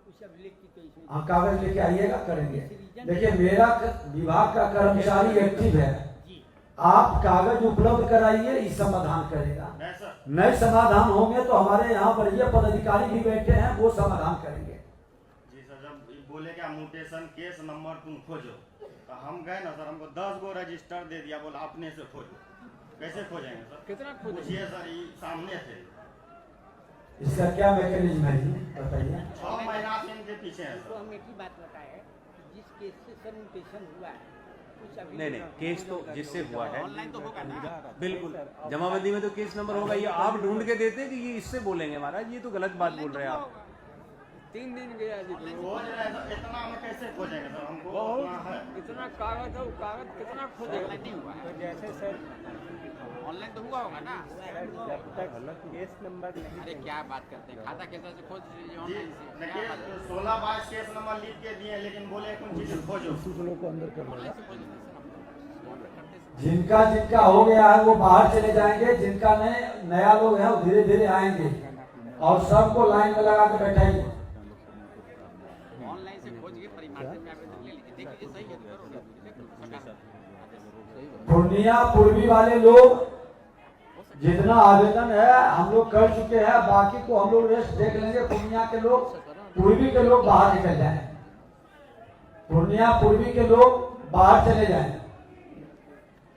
उस अभिलेख की तो इसमें हाँ कागज लेके आइएगा, करेंगे। देखिए मेरा विभाग का कर्मचारी एक्टिव है, आप कागज उपलब्ध कराइए, इस समाधान करेगा। नए समाधान होंगे तो हमारे यहाँ वरीय पदाधिकारी भी बैठे हैं, वो समाधान करेंगे। जी सर, जब बोले क्या म्यूटेशन केस नंबर तुम खोजो तो हम गए ना सर, हमको 10 गो रजिस्टर दे दिया, बोला अपने से खोजो। कैसे खोजेंगे सर? कितना पूछिए सर, ये सामने थे। इसका क्या मैकेनिज्म है जी बताइए। 6 महीना से इनके पीछे है तो सर। हम एक ही बात बताए, जिस केस से सर म्यूटेशन हुआ है नहीं केस तो जिससे हुआ है बिल्कुल, जमाबंदी में तो केस नंबर होगा। ये आप ढूंढ के देते कि ये इससे बोलेंगे महाराज, ये तो गलत बात बोल रहे हैं आप। 3 दिन गया जी, खोज रहे हैं सर, इतना हम कैसे खोजेंगे सर? हमको बहुत इतना कागज है, वो कागज कितना खोजेगा? नहीं हुआ है। तो जैसे सर ऑनलाइन तो हुआ होगा ना। जब तक केस नंबर नहीं। अरे क्या बात करते हैं, खाता कैसे से खोज लीजिए जी, ऑनलाइन से। देखिए 16-22 केस नंबर लिख के दिए, लेकिन बोले कौन चीज खोजो। सूचना को अंदर कर ऑनलाइन से खोज लीजिए सर, हम करते जिनका जिनका हो गया है वो बाहर चले जाएंगे, जिनका नया लोग है वो धीरे धीरे आएंगे और सबको लाइन में लगा के बैठाइए। ऑनलाइन से खोज के परिमार्जन में आवेदन ले लीजिए, देखिए सही है तो पूर्णिया पूर्वी वाले लोग जितना आवेदन है हम लोग कर चुके हैं, बाकी को हम लोग रेस्ट देख लेंगे। पूर्णिया के लोग, पूर्वी के लोग बाहर निकल जाए, पूर्णिया पूर्वी के लोग बाहर चले जाएं।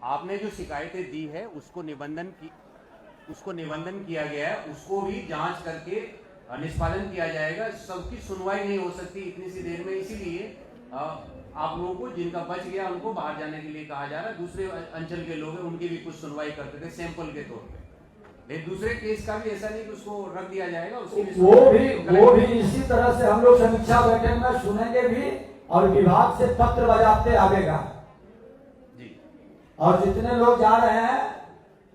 आपने जो शिकायतें दी है उसको निबंधन किया गया है, उसको भी जांच करके निष्पादन किया जाएगा। सबकी सुनवाई नहीं हो सकती इतनी सी देर में, इसीलिए आप लोगों को जिनका बच गया उनको बाहर जाने के लिए कहा जा रहा है। दूसरे अंचल के लोग हैं उनकी भी कुछ सुनवाई करते थे सैंपल के तौर पे, लेकिन दूसरे केस का भी ऐसा नहीं कि उसको रख दिया जाएगा, उसकी वो भी इसी तरह से हम लोग समीक्षा बैठक में सुनेंगे भी और विभाग से पत्र बजाते आवेगा जी। और जितने लोग जा रहे हैं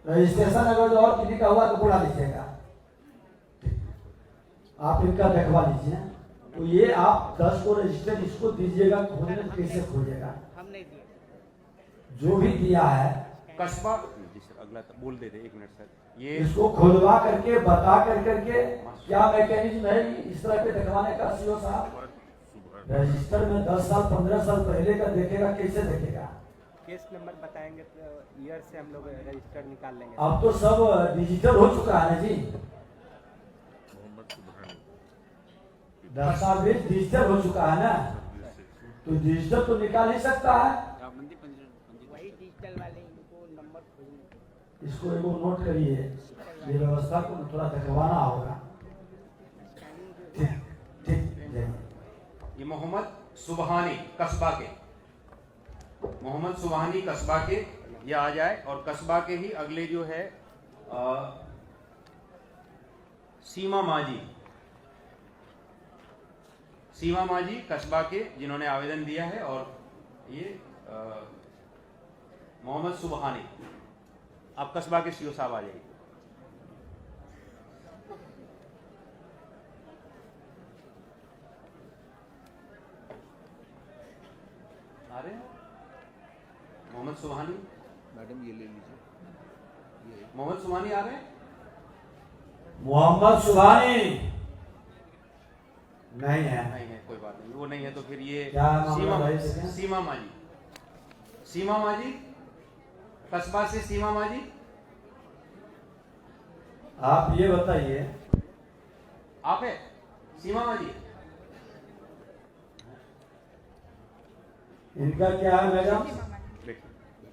रजिस्ट्रेशन अगर और किसी का हुआ तो बुला लीजिएगा, आप इनका देखवा लीजिए। तो ये आप 10 को रजिस्टर इसको दीजिएगा, खोलने तो कैसे खोलिएगा? हमने दिया जो भी दिया है कस्बा अगला बोल देते 1 मिनट सर, ये इसको खुलवा करके बता करके क्या मैकेनिज्म है इस तरह के दिखवाने का? सीओ साहब रजिस्टर में 10 साल 15 साल पहले का देखेगा, कैसे देखेगा? केस नंबर बताएंगे तो ईयर से हम लोग रजिस्टर निकाल लेंगे। अब तो सब डिजिटल हो चुका है ना जी, 10 साल भी डिजिटल हो चुका है ना, तो डिजिटल तो निकाल ही सकता है। वही डिजिटल वाले इनको नंबर खोजने, इसको एगो नोट करिए, ये व्यवस्था को थोड़ा दिखवाना होगा। ठीक ये मोहम्मद सुबहानी कस्बा के, मोहम्मद सुबहानी कस्बा के ये आ जाए, और कस्बा के ही अगले जो है सीमा माजी कस्बा के जिन्होंने आवेदन दिया है, और ये मोहम्मद सुबहानी, आप कस्बा के सीओ साहब आ जाइए। आ रहे हैं मोहम्मद सुबहानी? मैडम ये ले लीजिए, मोहम्मद सुबहानी आ रहे हैं? मोहम्मद सुबहानी नहीं है, कोई बात नहीं, वो नहीं है तो फिर ये क्या सीमा माजी कस्बा से सीमा माजी, आप ये बताइए। आप है सीमा माजी? इनका क्या है मैडम?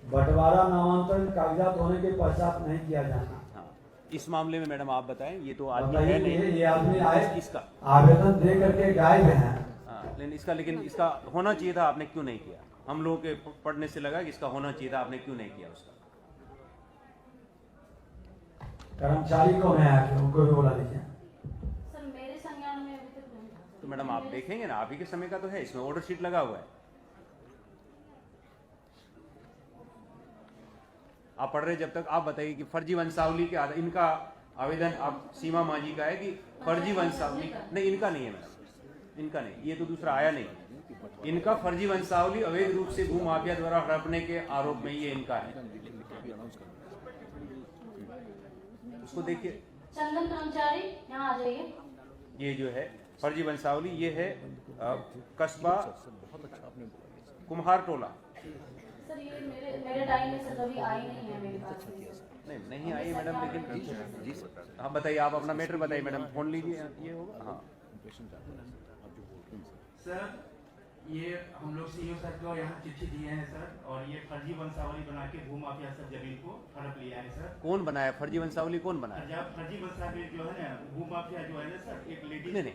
बंटवारा नामांतरण कागजात होने के पश्चात नहीं किया जाना। हाँ, इस मामले में मैडम आप बताएं, ये तो आदमी है नहीं, ये आदमी आए इसका आवेदन दे करके गायब है। हाँ, लेकिन इसका होना चाहिए था, आपने क्यों नहीं किया? हम लोगों के पढ़ने से लगा कि इसका होना चाहिए था, आपने क्यों नहीं किया उसका? कर्मचारी कौन है आके उनको भी बोला लीजिए। सर मेरे संज्ञान में अभी तक नहीं था। तो मैडम आप देखेंगे ना, आप ही के समय का तो है, इसमें ऑर्डर शीट लगा हुआ है, आप पढ़ रहे जब तक। आप बताइए कि फर्जी वंशावली के आधार, इनका आवेदन आप सीमा मांझी का है कि फर्जी वंशावली, नहीं इनका नहीं है मैडम, इनका नहीं, ये तो दूसरा आया नहीं, इनका फर्जी वंशावली अवैध रूप से भू माफिया द्वारा हड़पने के आरोप में ये इनका है। उसको देखिए, चंदन कर्मचारी यहाँ आ जाइए। ये जो है फर्जी वंशावली, ये है कस्बा कुम्हार टोला। सर ये मेरे टाइम में सर कभी आई नहीं है मेरे पास। नहीं आई मैडम, लेकिन हाँ बताइए, आप अपना मैटर बताइए मैडम, फोन लीजिए, ये होगा। हाँ सर, ये हम लोग सीईओ सर को यहाँ चिट्ठी दिए हैं सर, और ये फर्जी वंशावली बना के भू माफिया सब जमीन को हड़प लिया है सर। कौन बनाया फर्जी वंशावली? कौन बनाया फर्जी वंशावली? जो है ना भू माफिया जो है ना सर, एक लेडी नहीं,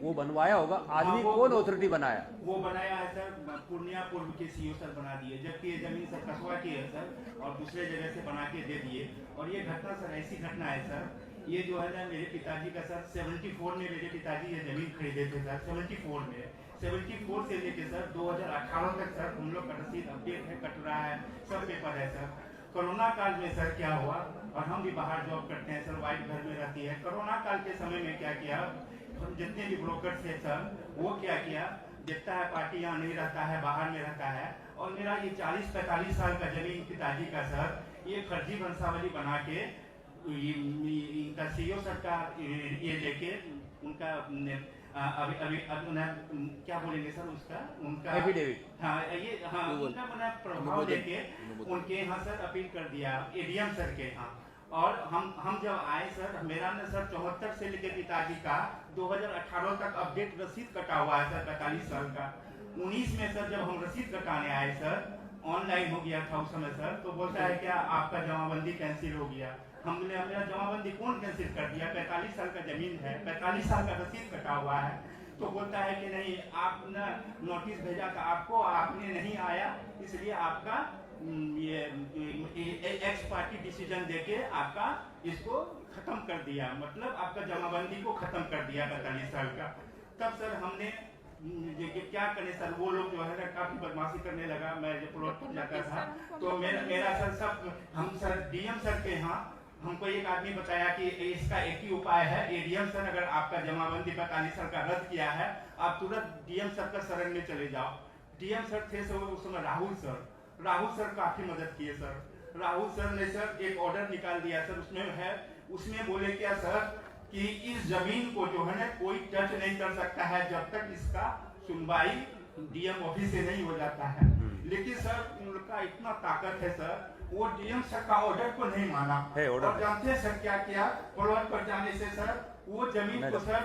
वो बनवाया होगा आदमी, कौन अथॉरिटी बनाया? वो बनाया है सर, पूर्णिया पूर्व के सीईओ सर बना दिए, जबकि ये जमीन सर कस्बा की है सर, और दूसरे जगह से बना के दे दिए। और ये घटना सर ऐसी घटना है सर, ये जो है ना मेरे पिताजी का सर 74 में मेरे पिताजी ये जमीन खरीदे थे सर, 74 में, 74 से लेके सर 2018 तक सर हम लोग का रसीद अपडेट है, कट रहा है, सब पेपर है सर। कोरोना काल में सर क्या हुआ, और हम भी बाहर जॉब करते हैं सर, वाइफ घर में रहती है। कोरोना काल के समय में क्या किया, हम जितने भी ब्रोकर थे सर, वो क्या किया, देखता है पार्टी यहाँ नहीं रहता है, बाहर में रहता है, और मेरा ये 40-45 साल का जमीन पिताजी का सर, ये फर्जी वंशावली बना के इनका सीईओ सर का ये लेके उनका अभी क्या बोलेंगे सर उसका, उनका एफिडेविट, हाँ ये हाँ उनका बना प्रभाव लेके उनके यहाँ सर अपील कर दिया एडीएम सर के यहाँ। और हम जब आए सर, मेरा ना सर 74 से लेके पिताजी का 2018 तक अपडेट रसीद कटा हुआ है सर, 45 साल का। 19 में सर जब हम रसीद कटाने आए सर, ऑनलाइन हो गया था उस समय सर, तो बोलता है क्या आपका जमाबंदी कैंसिल हो गया। हमने मेरा जमाबंदी कौन कैंसिल कर दिया, 45 साल का जमीन है, 45 साल का रसीद कटा हुआ है। तो बोलता है कि नहीं आपने नोटिस भेजा था आपको, आपने नहीं आया, इसलिए आपका ये एक्स पार्टी डिसीजन देके आपका इसको खत्म कर दिया, मतलब आपका जमाबंदी को खत्म कर दिया 45 साल का। तब सर हमने क्या करें सर, वो लोग जो है ना काफी बदमाशी करने लगा। मैं जब प्लॉट पर जाता था तो मेरा सर सब हम सर डीएम सर के यहाँ हमको एक आदमी बताया कि इसका एक ही उपाय है, एडीएम सर अगर आपका जमाबंदी 45 साल का रद्द किया है आप तुरंत डीएम सर का शरण में चले जाओ। डीएम सर थे सर उस समय राहुल सर काफी मदद किए सर। राहुल सर ने सर एक ऑर्डर निकाल दिया सर, उसमें बोले क्या सर कि इस जमीन को जो है ना कोई टच नहीं कर सकता है जब तक इसका सुनवाई डीएम ऑफिस से नहीं हो जाता है। लेकिन सर उनका इतना ताकत है सर, वो डीएम सर का ऑर्डर को नहीं माना और जानते हैं सर क्या किया, प्लॉट पर जाने से सर वो जमीन को सर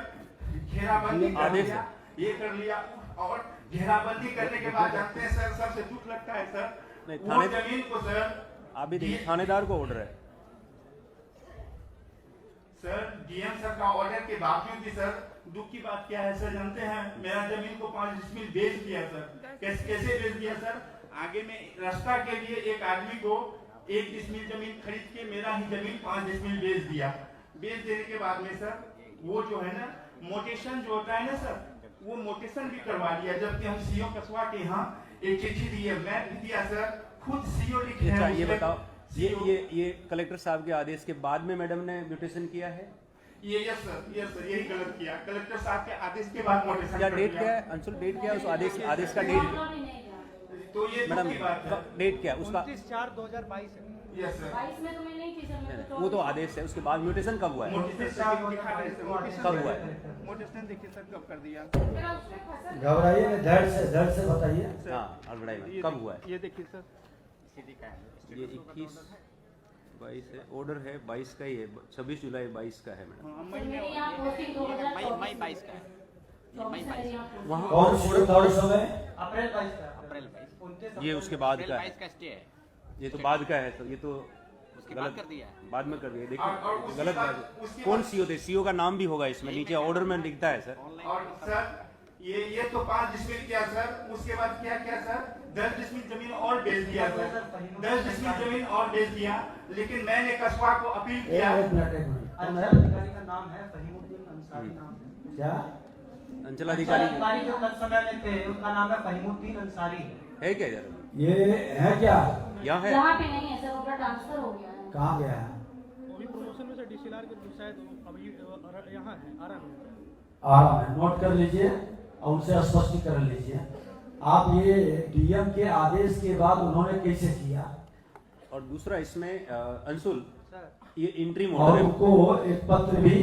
घेराबंदी कर लिया, ये कर लिया। और घेराबंदी करने के बाद जानते हैं सर सबसे दुख लगता है सर वो जमीन को सर अभी देखिए थानेदार को ऑर्डर है सर, डीएम सर का ऑर्डर के बावजूद भी सर दुख की बात क्या है सर जानते हैं, मेरा जमीन को 5 डिसमिल बेच दिया सर। कैसे बेच दिया सर, आगे में रास्ता के लिए एक आदमी को 1 डिसमिल जमीन खरीद के मेरा ही जमीन 5 डिसमिल बेच दिया। बेच देने के बाद में सर वो जो है ना मोटेशन जो होता है ना सर, वो मोटेशन भी करवा लिया, जबकि हम सीओ कसवा के यहाँ एक चिट्ठी दी है, मैं भी दिया सर, खुद सीओ लिखे हैं। ये बताओ ये कलेक्टर साहब के आदेश के बाद में मैडम ने म्यूटेशन किया है? यस सर यही गलत किया, कलेक्टर साहब के आदेश के बाद म्यूटेशन। क्या डेट क्या है अंशुल, डेट क्या है उस आदेश का डेट? तो ये मैडम डेट क्या है उसका? 29/4/2022 है। यस सर 22 में तो मैं नहीं थी सर, वो तो आदेश है, उसके बाद म्यूटेशन कब हुआ है? कब हुआ है? मोटेशन देखिए सर कब कर दिया। घबराइए नहीं, धैर्य से बताइए। हाँ घबराइए, कब हुआ है? ये देखिए सर, ये 21-22 है, ऑर्डर है 22 का ही है, 26 जुलाई 22 का है मैडम। मेरे यहाँ पोस्टिंग 2024 मई 22 का है। वहाँ कौन समय? अप्रैल 22 का। अप्रैल 22 ये उसके बाद का है, 22 का स्टे है। ये तो बाद का है, तो ये तो उसके बाद कर दिया है। बाद में कर दिया। देखिए गलत बात, कौन सीओ थे? सीओ का नाम भी होगा इसमें, नीचे ऑर्डर में दिखता है सर। और सर ये तो 5 डिसमिल किया सर, उसके बाद क्या सर 10 डिसमिल जमीन और बेच दिया सर, 10 डिसमिल जमीन और बेच दिया। लेकिन मैंने कस्बा को अपील किया। एक मिनट अधिकारी का नाम है फहीमुद्दीन अंसारी नाम है। क्या? अंचलाधिकारी जो तब समय में थे उनका नाम है फहीमुद्दीन अंसारी है क्या जरा? ये है क्या? यहाँ है, यहाँ पे नहीं है सर, उनका ट्रांसफर हो गया है। कहाँ गया है? अभी प्रमोशन में से डीसीएलआर के शायद अभी यहाँ है आराम है, नोट कर लीजिए और उनसे स्पष्टीकरण लीजिए। आप ये डीएम के आदेश के बाद उन्होंने कैसे किया? और दूसरा इसमें अंशुल ये इंट्रीम और ऑर्डर है, उनको एक पत्र भी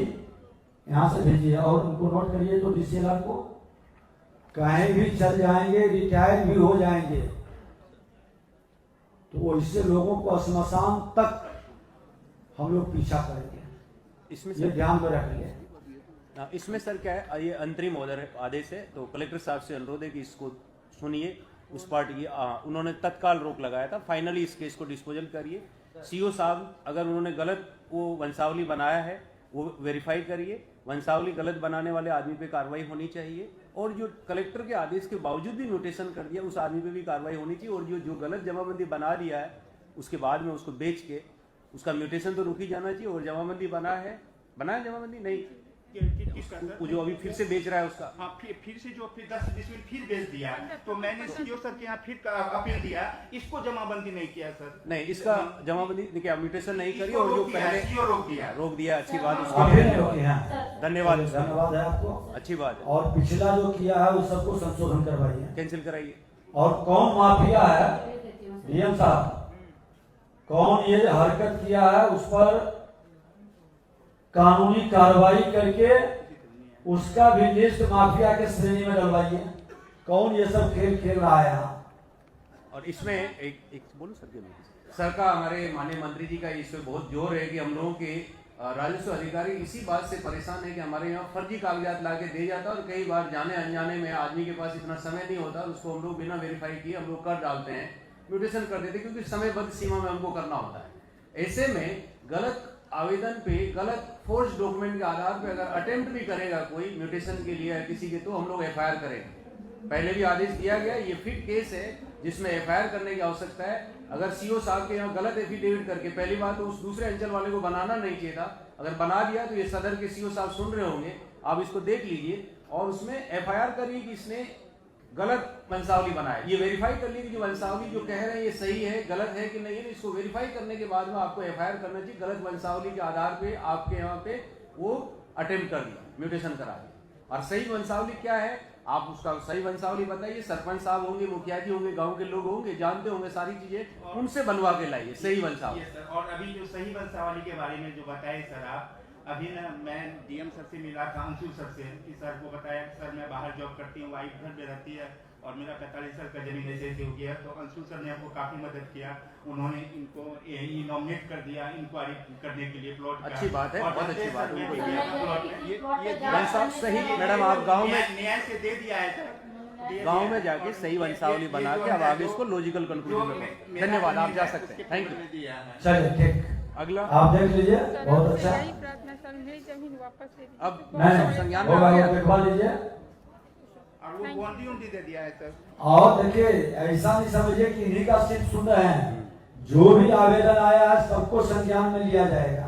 यहाँ से भेजिए और उनको नोट करिए। तो डीसीएलआर को कहीं भी चल जाएंगे, रिटायर भी हो जाएंगे, तो इससे लोगों को श्मशान तक हम लोग पीछा करेंगे, इसमें ये ध्यान में रखिए। इसमें सर क्या है, ये अंतरिम ऑर्डर है, आदेश है, तो कलेक्टर साहब से अनुरोध है कि इसको सुनिए। उस पार्टी उन्होंने तत्काल रोक लगाया था, फाइनली इस केस को डिस्पोजल करिए। सीओ साहब अगर उन्होंने गलत वो वंशावली बनाया है वो वेरीफाई करिए, वंशावली गलत बनाने वाले आदमी पे कार्रवाई होनी चाहिए, और जो कलेक्टर के आदेश के बावजूद भी नोटेशन कर दिया उस आदमी पे भी कार्रवाई होनी चाहिए, और जो गलत जमाबंदी बना दिया है उसके बाद में उसको बेच के उसका म्यूटेशन तो रुक ही जाना चाहिए। और जमाबंदी बनाया जमाबंदी नहीं, वो जो अभी फिर से बेच रहा है उसका, हाँ फिर से जो 10 डिसमिल फिर बेच दिया, तो मैंने सीओ सर के यहाँ फिर अपील दिया, इसको जमाबंदी नहीं किया सर। नहीं इसका जमाबंदी क्या म्यूटेशन नहीं करी, और जो पहले रोक दिया अच्छी बात, उसके धन्यवाद है आपको, अच्छी बात है। और पिछला जो किया है उस सबको संशोधन करवाइए, कैंसिल कराइए। और कौन माफिया है डीएम साहब, कौन ये हरकत किया है उस पर कानूनी कार्रवाई करके उसका भी लिस्ट माफिया के श्रेणी में डलवाइए। कौन ये सब खेल खेल रहा है यहाँ? और इसमें एक बोलूं सर का हमारे माननीय मंत्री जी का इसमें बहुत जोर है कि हम लोगों के राजस्व अधिकारी इसी बात से परेशान है कि हमारे यहाँ फर्जी कागजात ला के दे जाता है, और कई बार जाने अनजाने में आदमी के पास इतना समय नहीं होता, उसको हम लोग बिना वेरीफाई किए हम लोग कर डालते हैं। म्यूटेशन कर देते, क्योंकि समयबद्ध सीमा में हमको करना होता है। ऐसे में गलत आवेदन पे, गलत फोर्स डॉक्यूमेंट के आधार पे अगर अटेम्प्ट भी करेगा कोई म्यूटेशन के लिए किसी के, तो हम लोग एफआईआर करेंगे। पहले भी आदेश दिया गया, ये फिट केस है जिसमें एफआईआर करने की आवश्यकता है। अगर सीओ साहब के यहाँ गलत एफिडेविट करके, पहली बात तो उस दूसरे अंचल वाले को बनाना नहीं चाहिए था, अगर बना दिया तो ये सदर के सीओ साहब सुन रहे होंगे, आप इसको देख लीजिए और उसमें एफआईआर करिए कि इसने गलत वंशावली बनाया। ये वेरीफाई कर लीजिए कि वंशावली जो कह रहे हैं ये सही है गलत है कि नहीं है। इसको वेरीफाई करने के बाद में आपको एफआईआर करना चाहिए। गलत वंशावली के आधार पे आपके यहाँ पे वो अटेम्प्ट कर दिया, म्यूटेशन करा दिया। और सही वंशावली क्या है, आप उसका सही वंशावली बताइए। सरपंच साहब होंगे, मुखिया जी होंगे, गांव के लोग होंगे, जानते होंगे सारी चीजें, उनसे बनवा के लाइए सही वंशावली। और अभी जो सही वंशावली के बारे में जो बताए सर आप, अभी ना मैं डीएम सर से मिला था, अंशु सर से, कि सर को बताया कि सर मैं बाहर जॉब करती हूँ, वाइफ घर में रहती है और मेरा 45 साल का जमीन ऐसे हो गया। तो अंशु सर ने हमको काफी मदद किया, उन्होंने इनको नॉमिनेट कर दिया इंक्वायरी करने के लिए प्लॉट। अच्छी बात है, बहुत अच्छी बात है। ये सही मैडम, आप गाँव में न्याय से दे दिया है सर, गाँव में जाके सही वंशावली बना के अब आगे इसको लॉजिकल कंक्लूजन में। धन्यवाद, आप जा सकते हैं। Thank you. चलिए ठीक, अगला आप देख लीजिए, बहुत अच्छा। प्रार्थना सर मेरी जमीन वापस दे दीजिए। अब नहीं संज्ञान होगा, में आ वो गया। लिखवा लीजिए। और वो बाउंड्री दे दिया है सर। और देखिए, ऐसा नहीं समझिए कि इन्हीं का सिर्फ सुन रहे हैं, जो भी आवेदन आया है सबको संज्ञान में लिया जाएगा।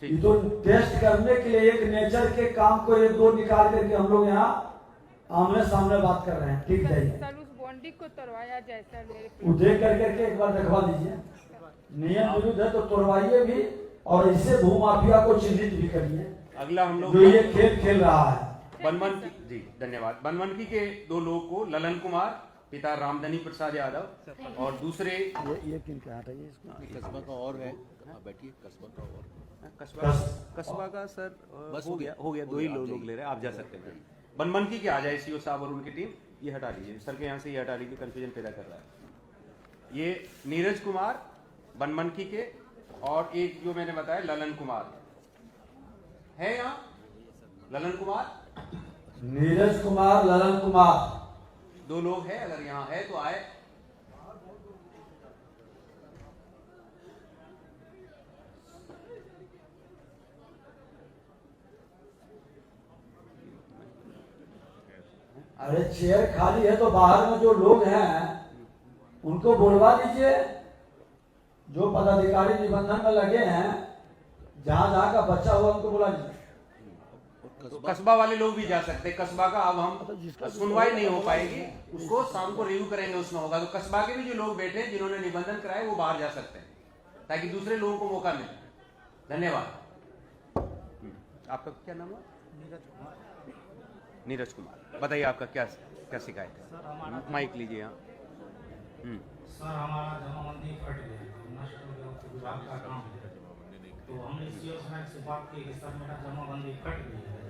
ये तो टेस्ट करने के लिए एक नेचर के काम को एक दो निकाल करके हम लोग यहाँ आमने सामने बात कर रहे हैं। ठीक है, सर उस बाउंड्री को तोड़वाया जाए सर, मेरे वो देख करके एक बार दिखवा दीजिए। नियम विरुद्ध है तो तोड़वाइए भी, और इससे भूमाफिया को चिन्हित भी करिए। अगला हम लोग जो ये खेल खेल रहा है। बनमनकी जी, धन्यवाद। बनमनकी के दो लोग को, ललन कुमार पिता रामधनी प्रसाद यादव और दूसरे ये किन का हटाइए इसको। कस्बा का और है, आप बैठिए। कस्बा का और कस्बा का सर हो गया, दो ही लोग ले रहे हैं, आप जा सकते हैं। बनमनकी के आ जाए सीओ साहब और उनकी टीम, ये हटा लीजिए सर के यहाँ से, ये हटा लीजिए, कंफ्यूजन पैदा कर रहा है। ये नीरज कुमार बनमनकी के, और एक जो मैंने बताया ललन कुमार है यहाँ। ललन कुमार, नीरज कुमार, ललन कुमार, दो लोग हैं, अगर यहाँ है तो आए। अरे चेयर खाली है तो बाहर में जो लोग हैं उनको बुलवा लीजिए। जो पदाधिकारी निबंधन में लगे हैं, जहाँ जहाँ का बच्चा हुआ उनको बुला लीजिए। तो कस्बा वाले लोग भी जा सकते हैं। कस्बा का अब हम सुनवाई नहीं हो पाएगी, उसको शाम को रिव्यू करेंगे, उसमें होगा। तो कस्बा के भी जो लोग बैठे हैं जिन्होंने निबंधन कराए वो बाहर जा सकते हैं, ताकि दूसरे लोगों को मौका मिले। धन्यवाद। आपका क्या नाम है? नीरज कुमार, बताइए आपका क्या शिकायत है? माइक लीजिए यहाँ। सर हमारा जमाबंदी फट गया, नष्ट हो गया, विभाग का काम है। तो हमने सीओ साहब से बात की कि सर मेरा जमाबंदी फट गई है,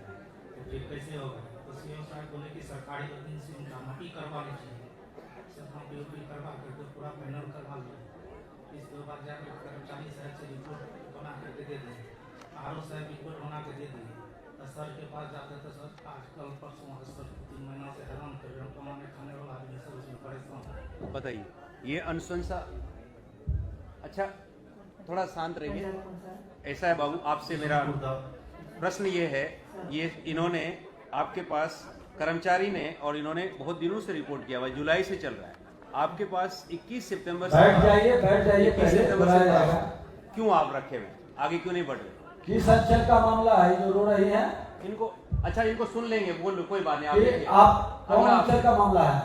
तो फिर कैसे होगा? तो सीओ साहब बोले कि सरकारी वकील से उनका नपी करवा लीजिए। सर हम नपी करवा करके पूरा पैनल करवा लिया। इसके बाद जाकर कर्मचारी साहब से रिपोर्ट बना करके दे दिए, आर.ओ. साहब रिपोर्ट बना के दे दिए। तो सर के पास जाते तो सर आज कल परसों सर 3 महीना से हैरान कर रहे, कमाने खाने वाला आदमी सब उसमें परेशान। बताइए, ये अनुशंसा, अच्छा थोड़ा शांत रहिए। ऐसा है बाबू, आपसे मेरा प्रश्न ये है, ये इन्होंने आपके पास कर्मचारी ने, और इन्होंने बहुत दिनों से रिपोर्ट किया हुआ, जुलाई से चल रहा है आपके पास। 21 सितंबर से बैठ जाइए, 21 सितंबर से क्यों आप रखे हुए, आगे क्यों नहीं बढ़ रहे? किस अंचल का मामला है जो रो रही है? इनको, अच्छा इनको सुन लेंगे, बोल कोई बात नहीं। आप कौन अंचल का मामला है?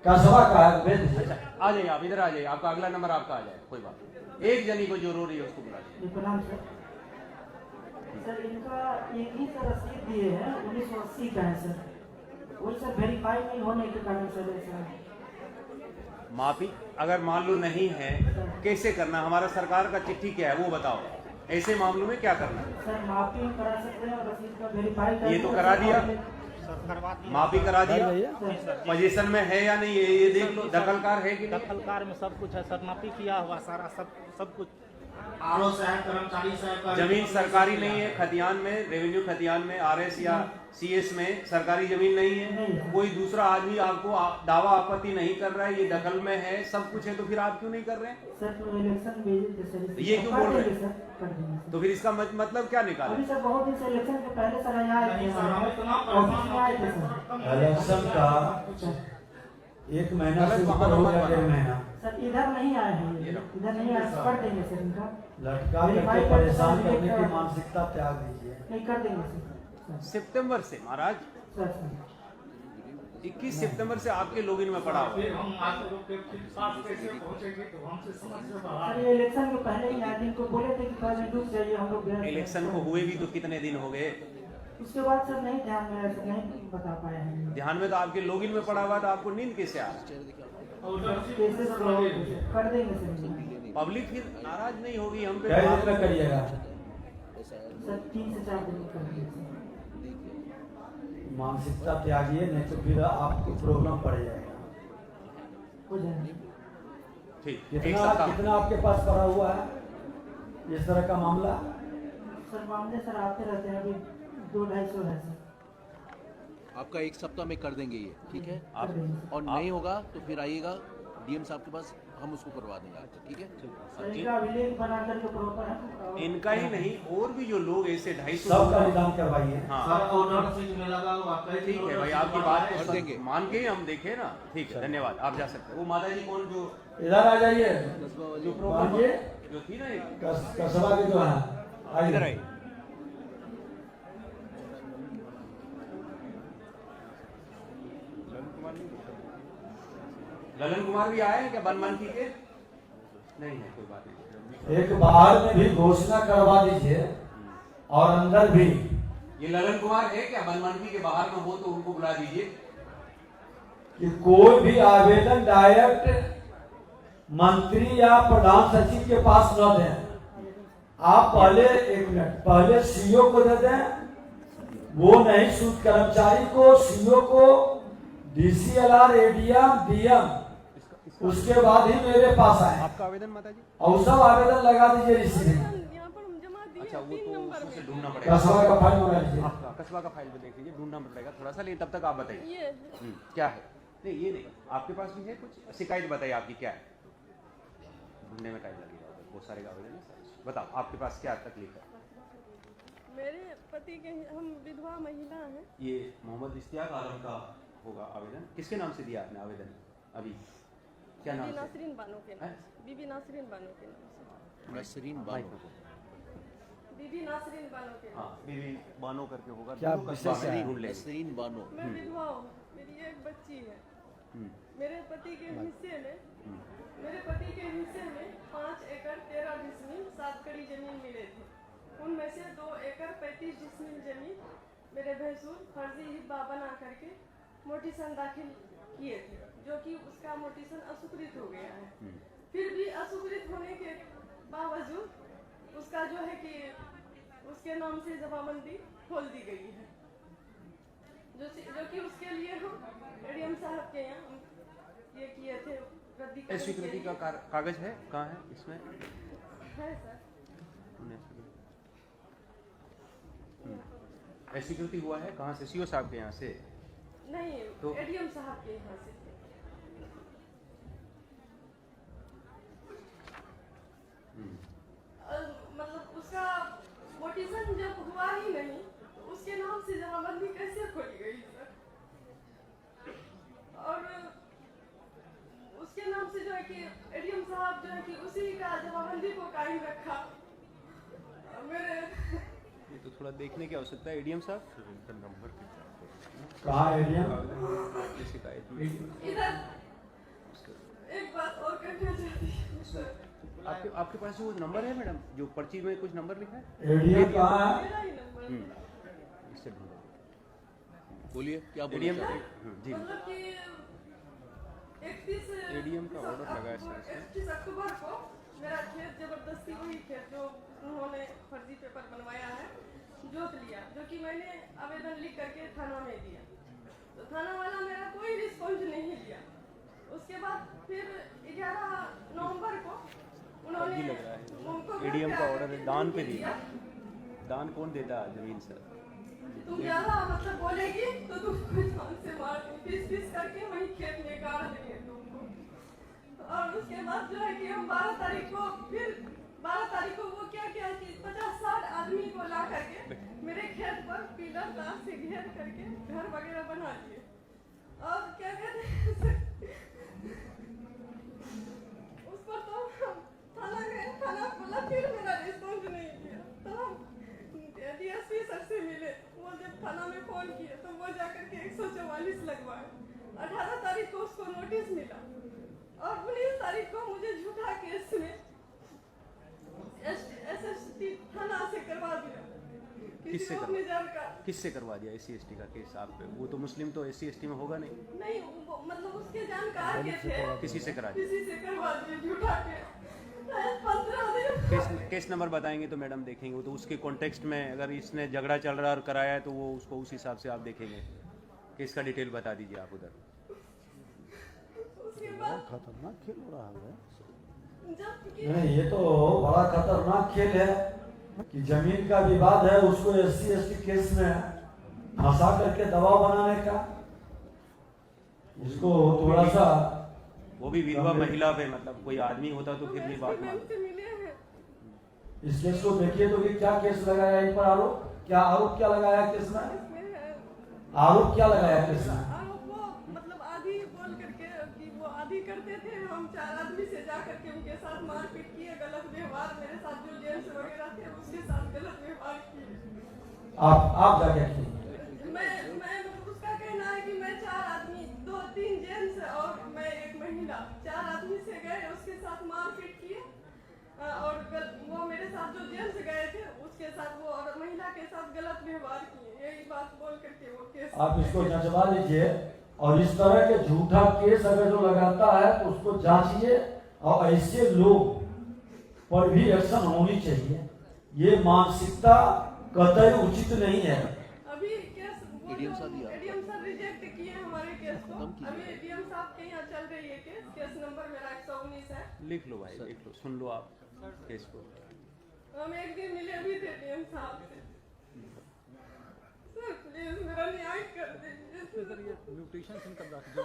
कस्बा का है? अच्छा आ जाइए, आप इधर आ जाइए, आपका अगला नंबर आपका आ जाए, कोई बात नहीं। एक जनी को जो रो रही है उसको बुला लीजिए। सर इनका एक ही सर रसीद दिए हैं, 1980 का है सर, वही सर वेरीफाई नहीं होने के कारण सर ऐसा। माफी अगर मान लो नहीं है, कैसे करना? हमारा सरकार का चिट्ठी क्या है वो बताओ, ऐसे मामलों में क्या करना है? सर माफी करा सकते हैं और रसीद का वेरीफाई ये तो करा दिया, माफी करा दिया, पोजीशन में है या नहीं ये देख लो, दखलकार है कि नहीं? दखलकार में सब कुछ है सर, माफी किया हुआ सारा सब कुछ आरओ साहब, कर्मचारी साहब, जमीन सरकारी नहीं है। खतियान में, रेवेन्यू खतियान में, आरएस या सीएस में सरकारी जमीन नहीं है। कोई दूसरा आदमी आपको दावा आपत्ति नहीं कर रहा है, ये दखल में है, सब कुछ है, तो फिर आप क्यों नहीं कर रहे हैं? सर तो इलेक्शन भेजे थे सर, ये क्यों बोल रहे हैं? सर कर देंगे सर। तो फिर इसका मतलब क्या निकाले? अभी सर बहुत दिन से इलेक्शन के पहले सर यहाँ आए थे, ऑफिस में आए थे सर। इलेक्शन का 1 महीना से ऊपर हो गया, 1.5 महीना सर इधर नहीं आए हैं, इधर नहीं आए, कर देंगे सर इनका। लटका करके परेशान करने की मानसिकता त्याग दीजिए। नहीं कर देंगे सर। सितंबर से महाराज, 21 सितंबर से आपके लॉगिन में पड़ा हुआ है। हम आपके पास कैसे पहुंचेंगे तो हमसे समझ में बाहर। सर ये इलेक्शन के पहले ही आए थे, इनको बोले थे कि पहले रुक जाइए, हम लोग गए। इलेक्शन को हुए भी तो कितने दिन हो गए? उसके बाद सर नहीं ध्यान में आया, सर नहीं बता पाए हैं। ध्यान में तो आपके लॉगिन में पड़ा हुआ, तो आपको नींद कैसे आ रहा? कैसे कर देंगे सर। पब्लिक फिर नाराज नहीं होगी हम पे? क्या दिन में करिएगा? सर 3 से 4 दिन में कर देंगे। मानसिकता त्यागिए, नहीं तो फिर आपको प्रॉब्लम पड़ जाएगा। हो जाएगा। ठीक। कितना आपके पास पड़ा हुआ है इस तरह का मामला? सर मामले सर आते रहते हैं, अभी 200-250 है सर। आपका 1 सप्ताह में कर देंगे ये, ठीक है? और नहीं होगा तो फिर आइएगा डीएम साहब के पास, हम उसको करवा देंगे आपको, ठीक है? इनका अभिलेख बना करके प्रॉपर है। इनका ही नहीं, और भी जो लोग ऐसे 250 सबका निदान करवाइए। हाँ ठीक ठीक है भाई, आपकी बात को देंगे, मान के हम देखे ना। ठीक है, धन्यवाद, आप जा सकते हैं। वो माता जी कौन जो इधर आ जाइए, जो प्रॉब्लम जो थी ना कसबा के जो है, इधर आइए। ललन कुमार भी आए हैं क्या बनमानकी के? नहीं है, कोई बात नहीं। एक बाहर में भी घोषणा करवा दीजिए और अंदर भी। ये ललन कुमार है क्या? बनमानकी के बाहर में हो तो उनको बुला दीजिए। कि कोई भी आवेदन डायरेक्ट मंत्री या प्रधान सचिव के पास न दें। आप पहले 1 मिनट पहले सीओ को दे दें, वो नहीं सूद कर्मचारी को, सीओ को, डीसीएलआर, एडीएम, डीएम, उसके बाद ही मेरे पास आए। आपका आवेदन माता जी? और सब आवेदन लगा दीजिए रिसीव। अच्छा, वो तो उसमें से ढूंढना पड़ेगा। कस्बा का फाइल मंगा लीजिए। कस्बा का फाइल में देख लीजिए, ढूंढना पड़ेगा थोड़ा सा, लेकिन तब तक आप बताइए क्या है। नहीं ये नहीं, आपके पास भी है कुछ शिकायत? बताइए आपकी क्या है। ढूंढने में टाइम लगेगा, बहुत सारे आवेदन है। बताओ आपके पास क्या तकलीफ है? मेरे पति के, हम विधवा महिला हैं। ये मोहम्मद इश्तियाक आलम का होगा आवेदन। किसके नाम से दिया आपने आवेदन अभी? क्या नाम? नासरीन बानो के नाम से। बीबी नासरीन बानो के नाम से। नसरीन बानो। बीबी नासरीन बानो के नाम। हाँ, बीबी बानो करके होगा। क्या विशेष है? नसरीन बानो। मैं विधवा हूँ, मेरी एक बच्ची है। मेरे पति के हिस्से में 5 एकड़ 13 डिसमिल 7 कड़ी जमीन मिले थे। उनमें से 2 एकड़ 35 डिसमिल जमीन मेरे भैंसुर फर्जी हिब्बा बना करके मोटिसन दाखिल किए थे, जो कि उसका मोटिसन अस्वीकृत हो गया है। फिर भी अस्वीकृत होने के बावजूद उसका जो है कि उसके नाम से जमाबंदी खोल दी गई है, जो कि उसके लिए हम एडीएम साहब के यहाँ ये किए थे रद्दीकरण। स्वीकृति का कागज है? कहाँ है इसमें? है सर। स्वीकृति हुआ है कहाँ से? सीओ साहब के यहाँ से? नहीं, तो एडीएम साहब के यहाँ से। मतलब उसका मोटिसन जब हुआ ही नहीं, तो उसके नाम से जमाबंदी कैसे खोली गई सर? और उसके नाम से जो है कि एडीएम साहब जो है कि उसी का जमाबंदी को कायम रखा। मेरे ये तो थोड़ा देखने की आवश्यकता है। एडीएम साहब नंबर कहाँ एडीएम? इधर एक बात और कहना चाहती हूँ सर। आपके पास वो नंबर है मैडम, जो पर्ची में कुछ नंबर लिखा है? एडीएम कहाँ है? मेरा ही नंबर। इससे ढूंढो, बोलिए क्या बोलिए? जी, मतलब कि 31 एडीएम का ऑर्डर लगा है सर। 31 अक्टूबर को मेरा खेत जबरदस्ती वही खेत जो उन्होंने फर्जी पेपर बनवाया है जोत लिया, जो कि मैंने आवेदन लिख करके थाना में दिया। तो थाना वाला मेरा कोई रिस्पॉन्स नहीं लिया। उसके बाद फिर 11 नवंबर को उन्होंने फर्जी लग रहा उनको है। एडीएम का ऑर्डर है, दान पे दिया। दिया। दान कौन देता है जमीन सर? तुम ज्यादा मतलब बोलेगी तो तुमको जान से मार दूंगी, पीस करके वही खेत में गाड़ देंगे तुमको। और उसके बाद जो है कि हम 12 तारीख को फिर 12 तारीख को वो क्या किया कि 50-60 आदमी को ला करके मेरे खेत पर पिलर तार से घेर करके घर वगैरह बना दिए। और क्या कहते हैं उस पर तो थाना गए, थाना बोला, फिर मेरा रिस्पॉन्स नहीं किया। तो हम डीएसपी सर से मिले, वो जब थाना में फोन किया तो वो जाकर के 144 लगवाए। 18 तारीख को उसको नोटिस मिला और 19 तारीख को मुझे झूठा केस में SST थाना से करवा दिया। किससे को अपनी जानकार किससे करवा दिया SC/ST का केस आप पे? वो तो मुस्लिम तो SC/ST में होगा नहीं। नहीं, वो मतलब उसके जानकार के थे, किसी से करा दिया? किसी से करवा दिया झूठा केस। 15 दिन केस नंबर बताएंगे तो मैडम देखेंगे। वो तो उसके कॉन्टेक्स्ट में अगर इसने झगड़ा चल रहा है और कराया है तो वो उसको उस हिसाब से आप देखेंगे। केस का डिटेल बता दीजिए आप उधर। उसके बाद खतरनाक खेल हो रहा है। नहीं, ये तो बड़ा खतरनाक खेल है कि जमीन का विवाद है, उसको SC/ST केस में फंसा करके दबाव बनाने का। इसको थोड़ा सा वो भी विधवा महिला पे, मतलब कोई आदमी होता तो फिर भी बात मानते। इस केस को देखिए तो कि क्या केस लगाया इन पर, आरोप क्या लगाया केस में? आरोप क्या लगाया केस में? वो मतलब आधी बोल करके कि वो आधी करते थे, हम 4 आदमी से जा करके उनके साथ मारपीट किए, गलत व्यवहार, मेरे साथ जो जेंट्स वगैरह थे उसके साथ गलत व्यवहार किए। आप जाके किए? मैं मतलब उसका कहना है कि मैं 4 आदमी, 2-3 जेंट्स और मैं एक महिला, 4 आदमी से गए, उसके साथ मारपीट किए। और वो मेरे साथ जो जेंट्स गए थे उसके साथ वो और महिला के साथ गलत व्यवहार किए, यही बात बोल करके वो केस आप इसको जंचवा लीजिए और इस तरह के झूठा केस अगर जो लगाता है तो उसको जांचिए और ऐसे लोग पर भी एक्शन होनी चाहिए। ये मानसिकता कतई उचित नहीं है। अभी केस एडीएम सर रिजेक्ट किए हमारे केस को। अभी एडीएम साहब के यहाँ चल रही है केस नंबर मेरा 119 है। लिख लो भाई, लिख लो, सुन लो आप केस को। हम एक दिन मिले भी थे एडीएम साहब से। सर प्लीज मेरा न्याय कर दीजिए। सर ये म्यूटेशन सिम कब रखा जो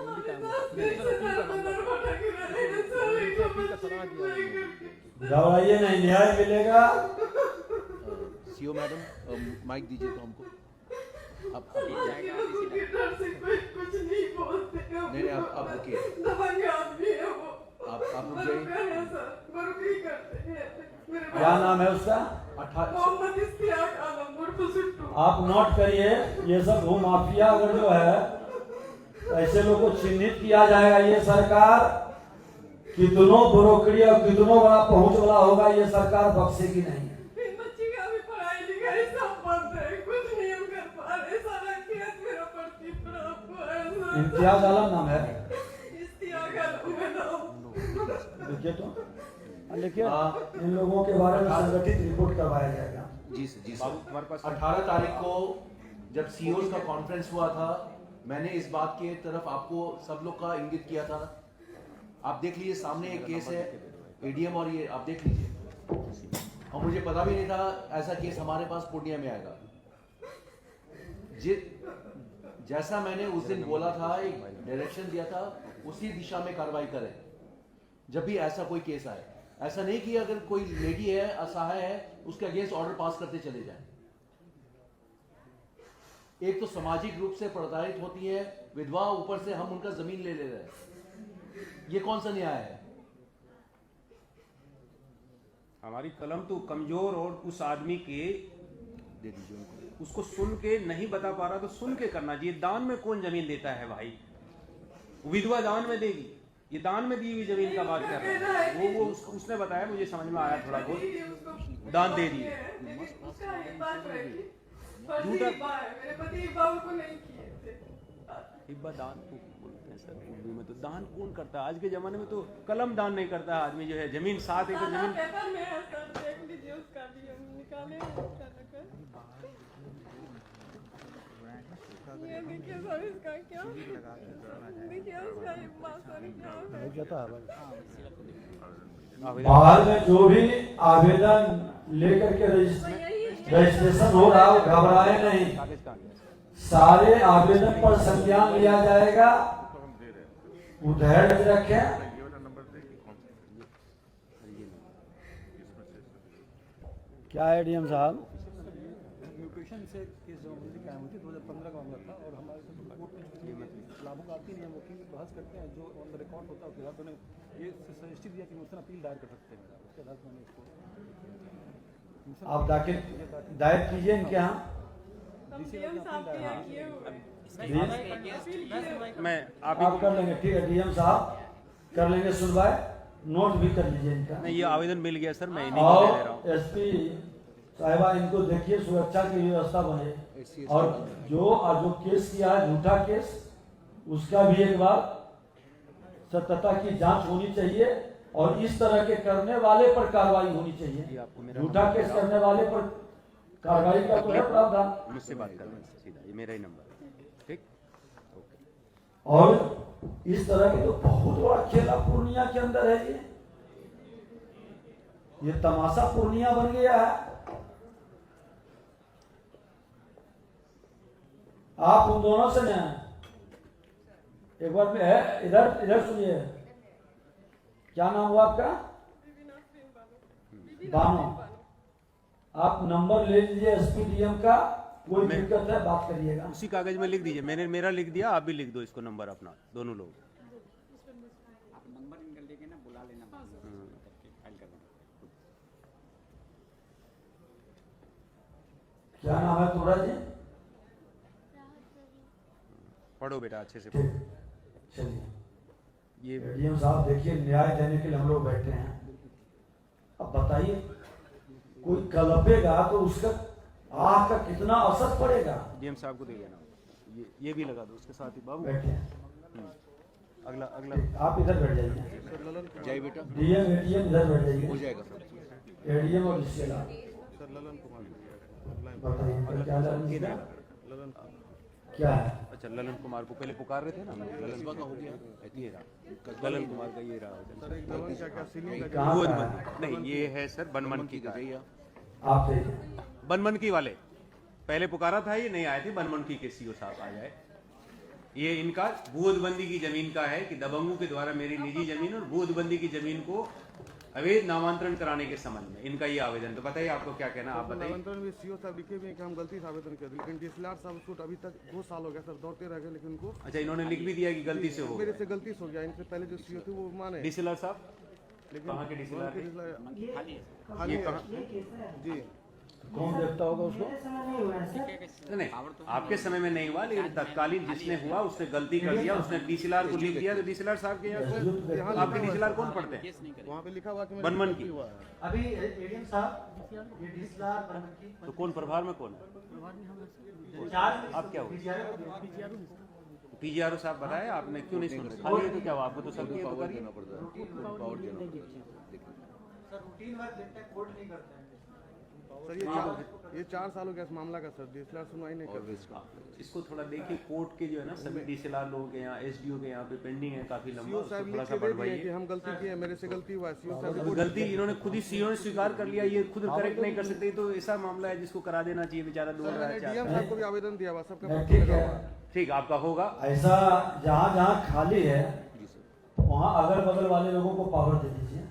घबराइए नहीं, न्याय मिलेगा। सीओ मैडम माइक दीजिए तो हमको। आप कुछ नहीं बोलते। नहीं आप रुकिए, दबंग आदमी है वो। आप रुक जाइए। क्या नाम है उसका? मोहम्मद इश्तियाक आलम उर्फ सुट्टू। आप नोट करिए, ये सब भू माफिया अगर जो है ऐसे लोग को चिन्हित किया जाएगा। ये सरकार कितनों ब्रोकरी और कितनों बड़ा पहुंच वाला होगा, ये सरकार बख्शेगी नहीं। बच्ची का भी पढ़ाई लिखाई सब बंद है, कुछ नहीं हम कर पा रहे। सारा खेत मेरा पड़ती पर इम्तियाज आलम नाम है। इश्तियाक आलम है नाम। देखिए तो देखिए इन लोगों के बारे में संगठित रिपोर्ट करवाया जाएगा। जी सर। 18 तारीख को जब सीओज का कॉन्फ्रेंस हुआ था, मैंने इस बात के तरफ आपको सब लोग का इंगित किया था। आप देख लीजिए, सामने एक केस है एडीएम और ये आप देख लीजिए। और मुझे पता भी नहीं था ऐसा केस हमारे पास पूर्णिया में आएगा। जैसा मैंने उस दिन बोला था, एक डायरेक्शन दिया था, उसी दिशा में कार्रवाई करें जब भी ऐसा कोई केस आए। ऐसा नहीं कि अगर कोई लेडी है, असहाय है, उसके अगेंस्ट ऑर्डर पास करते चले जाएं। एक तो सामाजिक रूप से प्रताड़ित होती है विधवा, ऊपर से हम उनका जमीन ले रहे हैं। ये कौन सा न्याय है? हमारी कलम तो कमजोर, और उस आदमी के दे दीजिए उनको। उसको सुन के नहीं बता पा रहा तो सुन के करना चाहिए। दान में कौन जमीन देता है भाई? विधवा दान में देगी? ये दान में दी हुई जमीन का बात कर रहा है वो उसने बताया, मुझे समझ में आया थोड़ा बहुत। दान दे दिए। हिब्बा दान को बोलते हैं सर उर्दू में। तो दान कौन करता है? आज के जमाने में तो कलम दान नहीं करता है आदमी। जो है जमीन 7 एकड़ जमीन पेपर में है सर, देख लीजिए उसका भी हम निकाले ये देखिए सर, इसका क्या देखिए उसका ये बात सर क्या है। बाहर में जो भी आवेदन लेकर के रजिस्ट्रेशन हो रहा है घबराए नहीं, सारे आवेदन पर संज्ञान लिया जाएगा। धैर्य रखें। क्या है डीएम साहब? म्यूटेशन से केस जमाबंदी कायम हुई थी 2015 का मामला था और हमारे से लाभुक आती नहीं है, वकील बहस करते हैं, जो ऑन द रिकॉर्ड होता है उसके बाद मैंने ये सजेस्ट दिया कि मोशन अपील दायर कर सकते हैं, उसके आधार पर मैंने इसको आप दायर कीजिए इनके यहाँ। मैं आप कर लेंगे, ठीक है डीएम साहब कर लेंगे सुनवाई, नोट भी कर लीजिए इनका। नहीं, ये आवेदन मिल गया सर, मैं इन्हीं को दे रहा हूँ। एसपी साहिबा इनको देखिए, सुरक्षा की व्यवस्था बने और जो केस किया है झूठा केस, उसका भी एक बार सत्यता की जांच होनी चाहिए और इस तरह के करने वाले पर कार्रवाई होनी चाहिए। झूठा केस करने वाले पर कार्रवाई का तो है प्रावधान। मुझसे बात करना सीधा, ये मेरा ही नंबर है, ठीक। और इस तरह के तो बहुत बड़ा खेला पूर्णिया के अंदर है। ये तमाशा पूर्णिया बन गया है। आप उन दोनों से न एक बार में है, इधर सुनिए, क्या नाम हुआ आपका? बानो। आप नंबर ले लीजिए एसपी डीएम का, कोई दिक्कत है बात करिएगा। उसी कागज में लिख दीजिए, मैंने मेरा लिख दिया, आप भी लिख दो इसको नंबर अपना, दोनों लोग। नंबर निकल लेके ना बुला लेना, फाइल कर देना। क्या नाम है तुम्हारा जी? पढ़ो बेटा अच्छे से। चलिए, ये डीएम साहब देखिए, न्याय देने के लिए हम लोग बैठे हैं। अब बताइए, कोई कलपेगा तो उसका आह का कितना असर पड़ेगा? डीएम साहब को दे देना, ये भी लगा दो उसके साथ ही। बाबू बैठे, अगला आप इधर बैठ जाइए। जय बेटा, डीएम एडीएम इधर बैठ जाइए। हो जाएगा सर। एडीएम और इसके सर ललन कुमार, बताइए क्या ललन क्या है? अच्छा, ललन कुमार को पहले पुकार रहे थे ना, ललन का हो गया, ये रहा ललन कुमार का, ये रहा। कहाँ नहीं, ये है सर बनमनकी का। आप बनमनकी वाले पहले पुकारा था, ये नहीं आए थे। बनमनकी के सीओ साहब आ जाए। ये इनका बूदबंदी की जमीन का है कि दबंगों के द्वारा मेरी निजी जमीन और बूदबंदी की जमीन को अवैध नामांतरण कराने के संबंध में इनका ये आवेदन। तो बताइए आपको क्या कहना, आप बताइए। नामांतरण भी सीओ साहब लिखे भी हैं कि हम गलती से आवेदन कर दिए, लेकिन डीएसएलआर साहब उसको अभी तक 2 साल हो गया सर, दौड़ते रह गए, लेकिन उनको अच्छा, इन्होंने लिख भी दिया कि गलती से हो मेरे से गलती से हो गया। इनसे पहले जो सीओ थे वो माने। डीएसएलआर साहब, लेकिन कहाँ के डीएसएलआर ये कहाँ जी कौन देखता होगा उसको? नहीं, आपके समय में नहीं हुआ, लेकिन तत्कालीन जिसने हुआ उसने गलती कर दिया, उसने डीएसएलआर को लिख दिया। तो डीएसएलआर साहब के यहाँ आपके डीएसएलआर कौन पढ़ते हैं? वहाँ पे लिखा हुआ कि बनमन की। अभी एडीएम साहब ये डीएसएलआर बनमन की, तो कौन प्रभार में कौन है? आप क्या हो? पीजीआरओ साहब बताए, आपने क्यों नहीं सुन रहे? ये तो क्या हुआ, आपको तो सब पावर देना पड़ता है। सर रूटीन वर्क देखते हैं, कोर्ट नहीं करते हैं। सर ये 4 साल हो गया इस मामला का सर, डीएसएलआर सुनवाई नहीं कर रहा। इसको थोड़ा देखिए, कोर्ट के जो है ना सभी डीएसएलआर लोगों के यहाँ, एसडीओ के यहाँ पे पेंडिंग है काफी लंबा, सीओ साहब थोड़ा सा लिख के दे दिए बढ़वाइए। कि हम गलती किए, मेरे से गलती हुआ। सीओ साहब अब गलती इन्होंने खुद ही सीओ ने स्वीकार कर लिया, ये खुद करेक्ट नहीं कर सकते। तो ऐसा मामला है जिसको करा देना चाहिए, बेचारा दूर रहा है। डीएम साहब को भी आवेदन दिया हुआ, सबका ठीक है, ठीक, आपका होगा। ऐसा जहाँ जहाँ खाली है वहाँ अगल बगल वाले लोगों को पावर दे दीजिए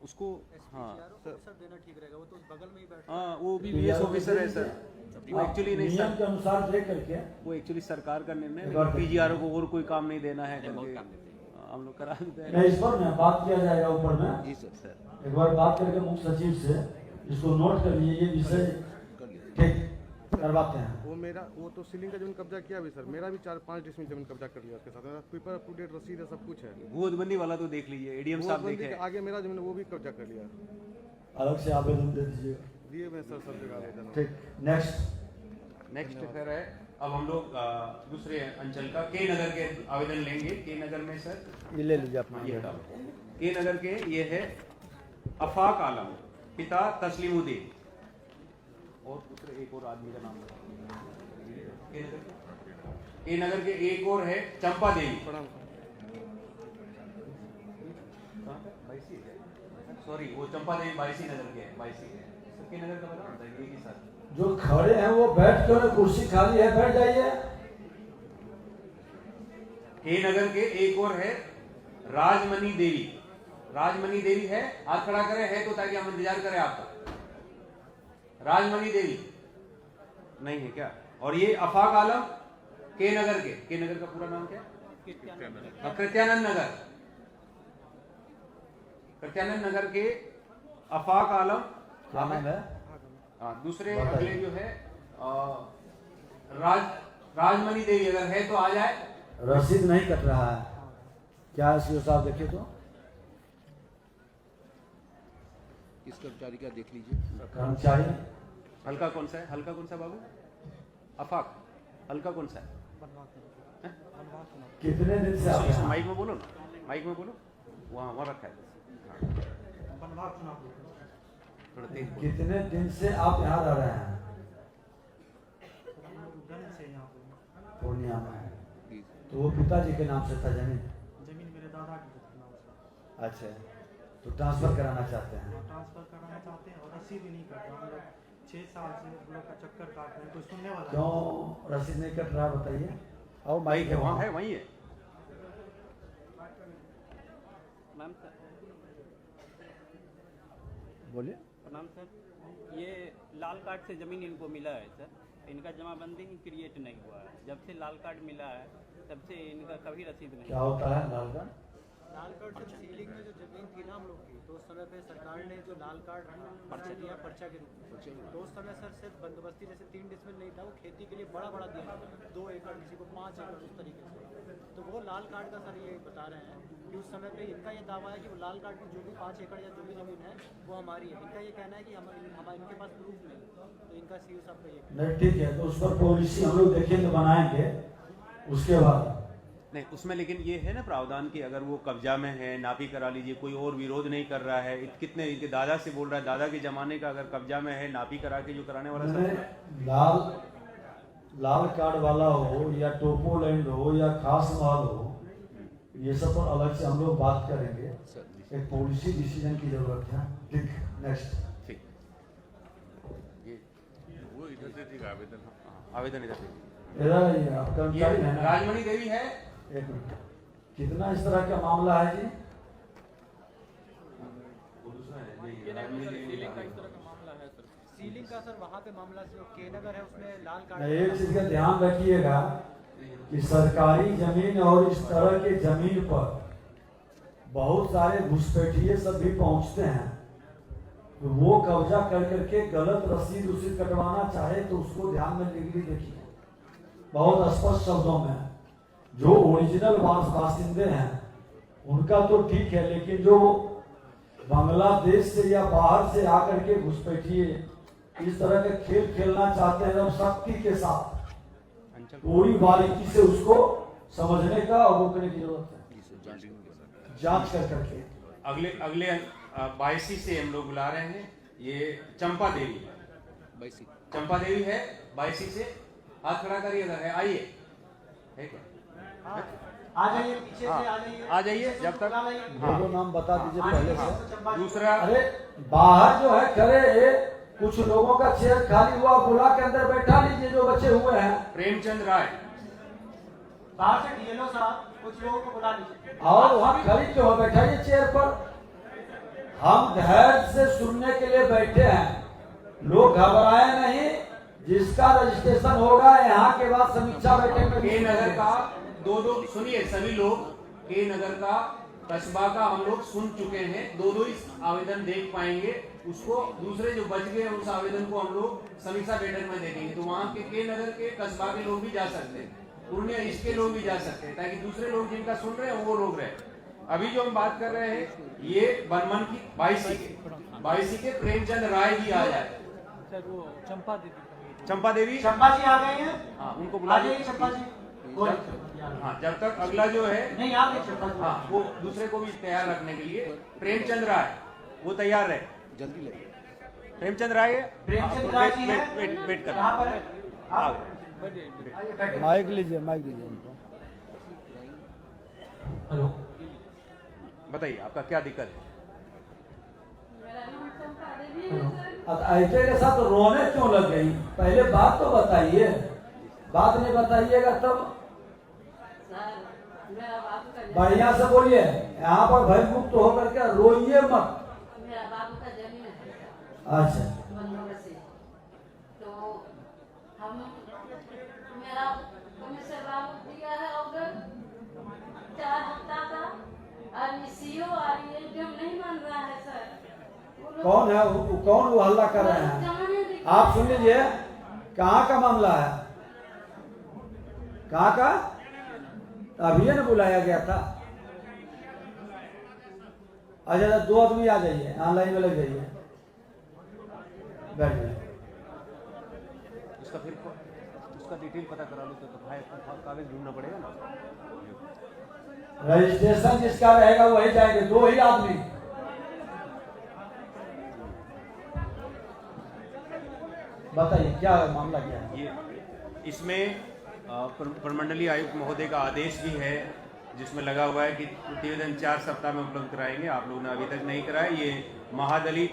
उसको। हाँ सर देना ठीक रहेगा, वो तो बगल में ही बैठा। हाँ, वो भी बीएस ऑफिसर है सर। वो एक्चुअली नहीं नियम के अनुसार दे करके, वो एक्चुअली सरकार का निर्णय है, पीजीआरओ को और कोई काम नहीं देना है करके हम लोग करा देते हैं। इस पर में बात किया जाएगा ऊपर में। जी सर। एक बार बात करके मुख्य सचिव से इसको नोट कर लीजिए, ये विषय ठीक करवाते हैं। वो तो सीलिंग का जमीन कब्जा किया भी सर, मेरा भी 4-5 डिसमिल जमीन कब्जा कर लिया उसके साथ। मेरा पेपर अप टू डेट रसीद है, सब कुछ है। बूदबंदी वाला तो देख लीजिए, एडीएम साहब देखे। आगे मेरा जमीन वो भी कब्जा कर लिया। अलग से आवेदन दे दीजिए। दिए मैं सर सब जगह आवेदन। ठीक, नेक्स्ट फिर है अब हम लोग दूसरे अंचल का के नगर के आवेदन लेंगे। के नगर में सर ये ले लीजिए अपना। के नगर के ये है अफाक आलम, पिता तस्लीमुद्दीन, और दूसरे एक और आदमी का नाम के नगर के एक और है चंपा देवी। सॉरी वो चंपा देवी बाईसी नगर के हैं, बाईसी के के नगर का बता रहा है कि सर जो खड़े हैं वो बैठ कर, कुर्सी खाली है बैठ जाइए। के नगर के एक और है राजमणि देवी, राजमणि देवी है, हाथ खड़ा करें है तो ताकि हम इंतजार करें आपका। राजमणि देवी नहीं है क्या? और ये अफाक आलम के नगर का पूरा नाम क्या है? कृत्यानंद नगर, कृत्यानंद नगर के अफाक आलम क्या नाम है? हाँ, दूसरे अगले जो है राजमणि देवी अगर है तो आ जाए। रसीद नहीं कट रहा है क्या? सीओ साहब देखिए तो इस कर्मचारी का देख लीजिए। कर्मचारी हल्का कौन सा है? हल्का कौन सा बाबू? अफाक हल्का कौन सा है? कितने दिन से आप माइक में बोलो ना, माइक में बोलो। वहाँ रखा है। थोड़ा तेज बोलो। कितने दिन से आप यहाँ रह रहे हैं? पूर्णिया में। तो वो पिताजी के नाम से था जमीन? जमीन मेरे दादा के नाम से। अच्छा, तो ट्रांसफर कराना चाहते हैं? ट्रांसफर कराना चाहते हैं और रसीद ही नहीं कट रहा। हम लोग 6 साल से हम लोग का चक्कर काट रहे हैं, कोई सुनने वाला क्यों रसीद नहीं कट रहा बताइए। और माइक है वहाँ है, वहीं है। मैम सर बोलिए। प्रणाम सर, ये लाल कार्ड से ज़मीन इनको मिला है सर, इनका जमाबंदी क्रिएट नहीं हुआ है। जब से लाल कार्ड मिला है तब से इनका कभी रसीद नहीं। क्या होता है लाल कार्ड? लाल कार्ड सर सीलिंग में जो जमीन थी ना हम लोग की, तो उस समय पे सरकार ने जो लाल कार्ड पर्चा दिया पर्चा के रूप में, तो उस समय सर सिर्फ बंदोबस्ती जैसे 3 डिसमिल नहीं था, वो खेती के लिए बड़ा बड़ा दिया जाता था, 2 एकड़ किसी को 5 एकड़ उस तरीके से। तो वो लाल कार्ड का सर ये बता रहे हैं कि उस समय पे इनका ये दावा है कि वो लाल कार्ड की जो भी 5 एकड़ या जो भी जमीन है वो हमारी है। इनका ये कहना है कि हम इनके पास प्रूफ नहीं, तो इनका सीओ साहब का ये नहीं ठीक है, तो उस पर पॉलिसी हम लोग देखेंगे बनाएंगे उसके बाद। नहीं उसमें लेकिन ये है ना प्रावधान कि अगर वो कब्जा में है नापी करा लीजिए, कोई और विरोध नहीं कर रहा है। कितने इनके दादा से बोल रहा है, दादा के जमाने का अगर कब्जा में है नापी करा के जो कराने वाला सब लाल कार्ड वाला हो या टोपोलैंड हो या खास महल हो, ये सब पर अलग से हम लोग बात करेंगे। एक पॉलिसी डिसीजन की जरूरत है। ठीक, नेक्स्ट। ठीक, ये वो इधर से ठीक आवेदन, आवेदन इधर से। राजमणि देवी है। एक मिनट, कितना इस तरह का मामला है जी? सीलिंग का सर वहाँ पे मामला जो के नगर है उसमें लाल कार्ड। एक चीज का ध्यान रखिएगा कि सरकारी जमीन और इस तरह के जमीन पर बहुत सारे घुसपैठिए सब भी पहुंचते हैं, तो वो कब्जा कर करके गलत रसीद उसीद कटवाना चाहे तो उसको ध्यान में लिखी देखिए बहुत स्पष्ट शब्दों में। जो ओरिजिनल बासिंदे हैं उनका तो ठीक है, लेकिन जो बांग्लादेश से या बाहर से आकर के घुसपैठिए इस तरह के खेल खेलना चाहते हैं, जब शक्ति के साथ पूरी बारीकी से उसको समझने का और रोकने की जरूरत है, जांच कर करके। अगले बायसी से हम लोग बुला रहे हैं ये चंपा देवी। चंपा देवी है बायसी से, हाथ खड़ा करिए अगर है, आइए है क्या? आ जाइए पीछे से आ जाइए जब तक। हाँ, नाम बता दीजिए पहले से। दूसरा, अरे बाहर जो है खड़े कुछ लोगों का चेयर खाली हुआ, बुला के अंदर बैठा लीजिए जो बचे हुए हैं। प्रेमचंद राय बाहर से डीएलओ साहब कुछ लोगों को बुला लीजिए और वहाँ खड़ी क्यों बैठाइए चेयर पर। हम धैर्य से सुनने के लिए बैठे हैं, लोग घबराए नहीं। जिसका रजिस्ट्रेशन होगा यहाँ के बाद समीक्षा बैठक में के नगर का दो सुनिए सभी लोग, के नगर का कस्बा का हम लोग सुन चुके हैं, 2 इस आवेदन देख पाएंगे। उसको दूसरे जो बच गए उस आवेदन को हम लोग समीक्षा बैठक में देखेंगे। तो वहाँ के नगर के कस्बा के लोग भी जा सकते हैं, पूर्णिया इसके लोग भी जा सकते हैं, ताकि दूसरे लोग जिनका सुन रहे हैं वो लोग रहे। अभी जो हम बात कर रहे हैं ये बनमन की 22 के प्रेमचंद राय जी आ जाए। चंपा देवी चंपा जी आ गए हैं। हाँ, उनको बुला लीजिए चंपा जी। हाँ, जब तक अगला जो है नहीं आ गए चंपा जी। हाँ, वो दूसरे को भी तैयार रखने के लिए प्रेमचंद राय वो तैयार रहे, जल्दी लगे। प्रेमचंद राय वेट कर। माइक लीजिए, माइक दीजिए उनको। हेलो, बताइए आपका क्या दिक्कत है? चंपा देवी है सर। अब ऐसे के साथ रोने क्यों लग गई? पहले बात तो बताइए, बात नहीं बताइएगा तब सर मेरा बाबू का बढ़िया से बोलिए। यहाँ पर भयमुक्त होकर के रोइए मत। मेरा बाबू का जमीन है अच्छा, बंदोबस्ती, तो हम मेरा कमिश्नर बाबू दिया है ऑर्डर 4 हफ्ता का, और सीओ और ये एकदम नहीं मान रहा है सर। कौन है कौन वो हल्ला कर रहे हैं? आप सुन लीजिए, कहाँ का मामला है? कहाँ का? अभी न बुलाया गया था। अच्छा, 2 आदमी आ जाइए, ऑनलाइन में लग जाइए, बैठ जाइए। उसका फिर उसका डिटेल पता करा लो तो भाई कागज ढूंढना पड़ेगा ना। रजिस्ट्रेशन जिसका रहेगा वही जाएंगे, 2 ही आदमी। बताइए क्या मामला क्या है? ये इसमें प्रमंडलीय आयुक्त महोदय का आदेश भी है, जिसमें लगा हुआ है कि प्रतिवेदन 4 सप्ताह में उपलब्ध कराएंगे। आप लोगों ने अभी तक नहीं कराया। ये महादलित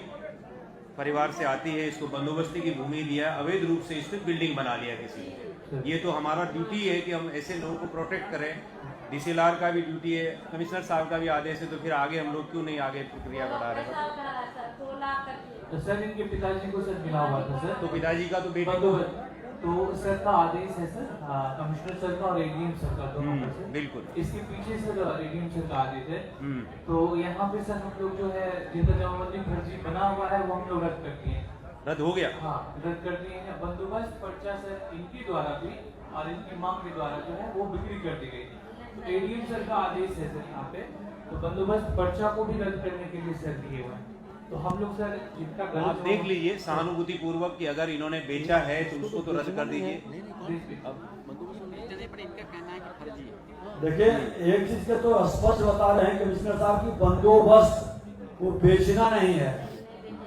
परिवार से आती है, इसको बंदोबस्ती की भूमि दिया, अवैध रूप से इस पर बिल्डिंग बना लिया किसी ने। ये तो हमारा ड्यूटी है कि हम ऐसे लोगों को प्रोटेक्ट करें। डीसीएलआर का भी ड्यूटी है, कमिश्नर साहब का भी आदेश है, तो फिर आगे हम लोग क्यों नहीं आगे प्रक्रिया बढ़ा रहे हैं? तो सर इनके पिताजी को सर मिला हुआ था सर, तो पिताजी का तो बेटे को तो सर का आदेश है सर, कमिश्नर सर का और एडीएम सर का दोनों का सर। बिल्कुल इसके पीछे सर एडीएम सर का आदेश है। तो यहाँ पे सर हम लोग जो है जिनका जमाबंदी फर्जी बना हुआ है वो हम लोग रद्द कर दिए। रद्द हो गया? हाँ, रद्द कर दिए हैं। बंदोबस्त पर्चा सर इनके द्वारा भी और इनकी मांग के द्वारा जो है वो बिक्री कर दी गई। तो एडीएम सर का आदेश है सर यहाँ पे, तो बंदोबस्त पर्चा को भी रद्द करने के लिए सर दिए हुए हैं। तो हम लोग सर जिनका आप देख लीजिए सहानुभूति पूर्वक कि अगर इन्होंने बेचा है तो उसको तो रद्द कर दीजिए। देखिए, एक चीज के तो स्पष्ट बता रहे हैं कमिश्नर साहब की, बंदोबस्त को बेचना नहीं है,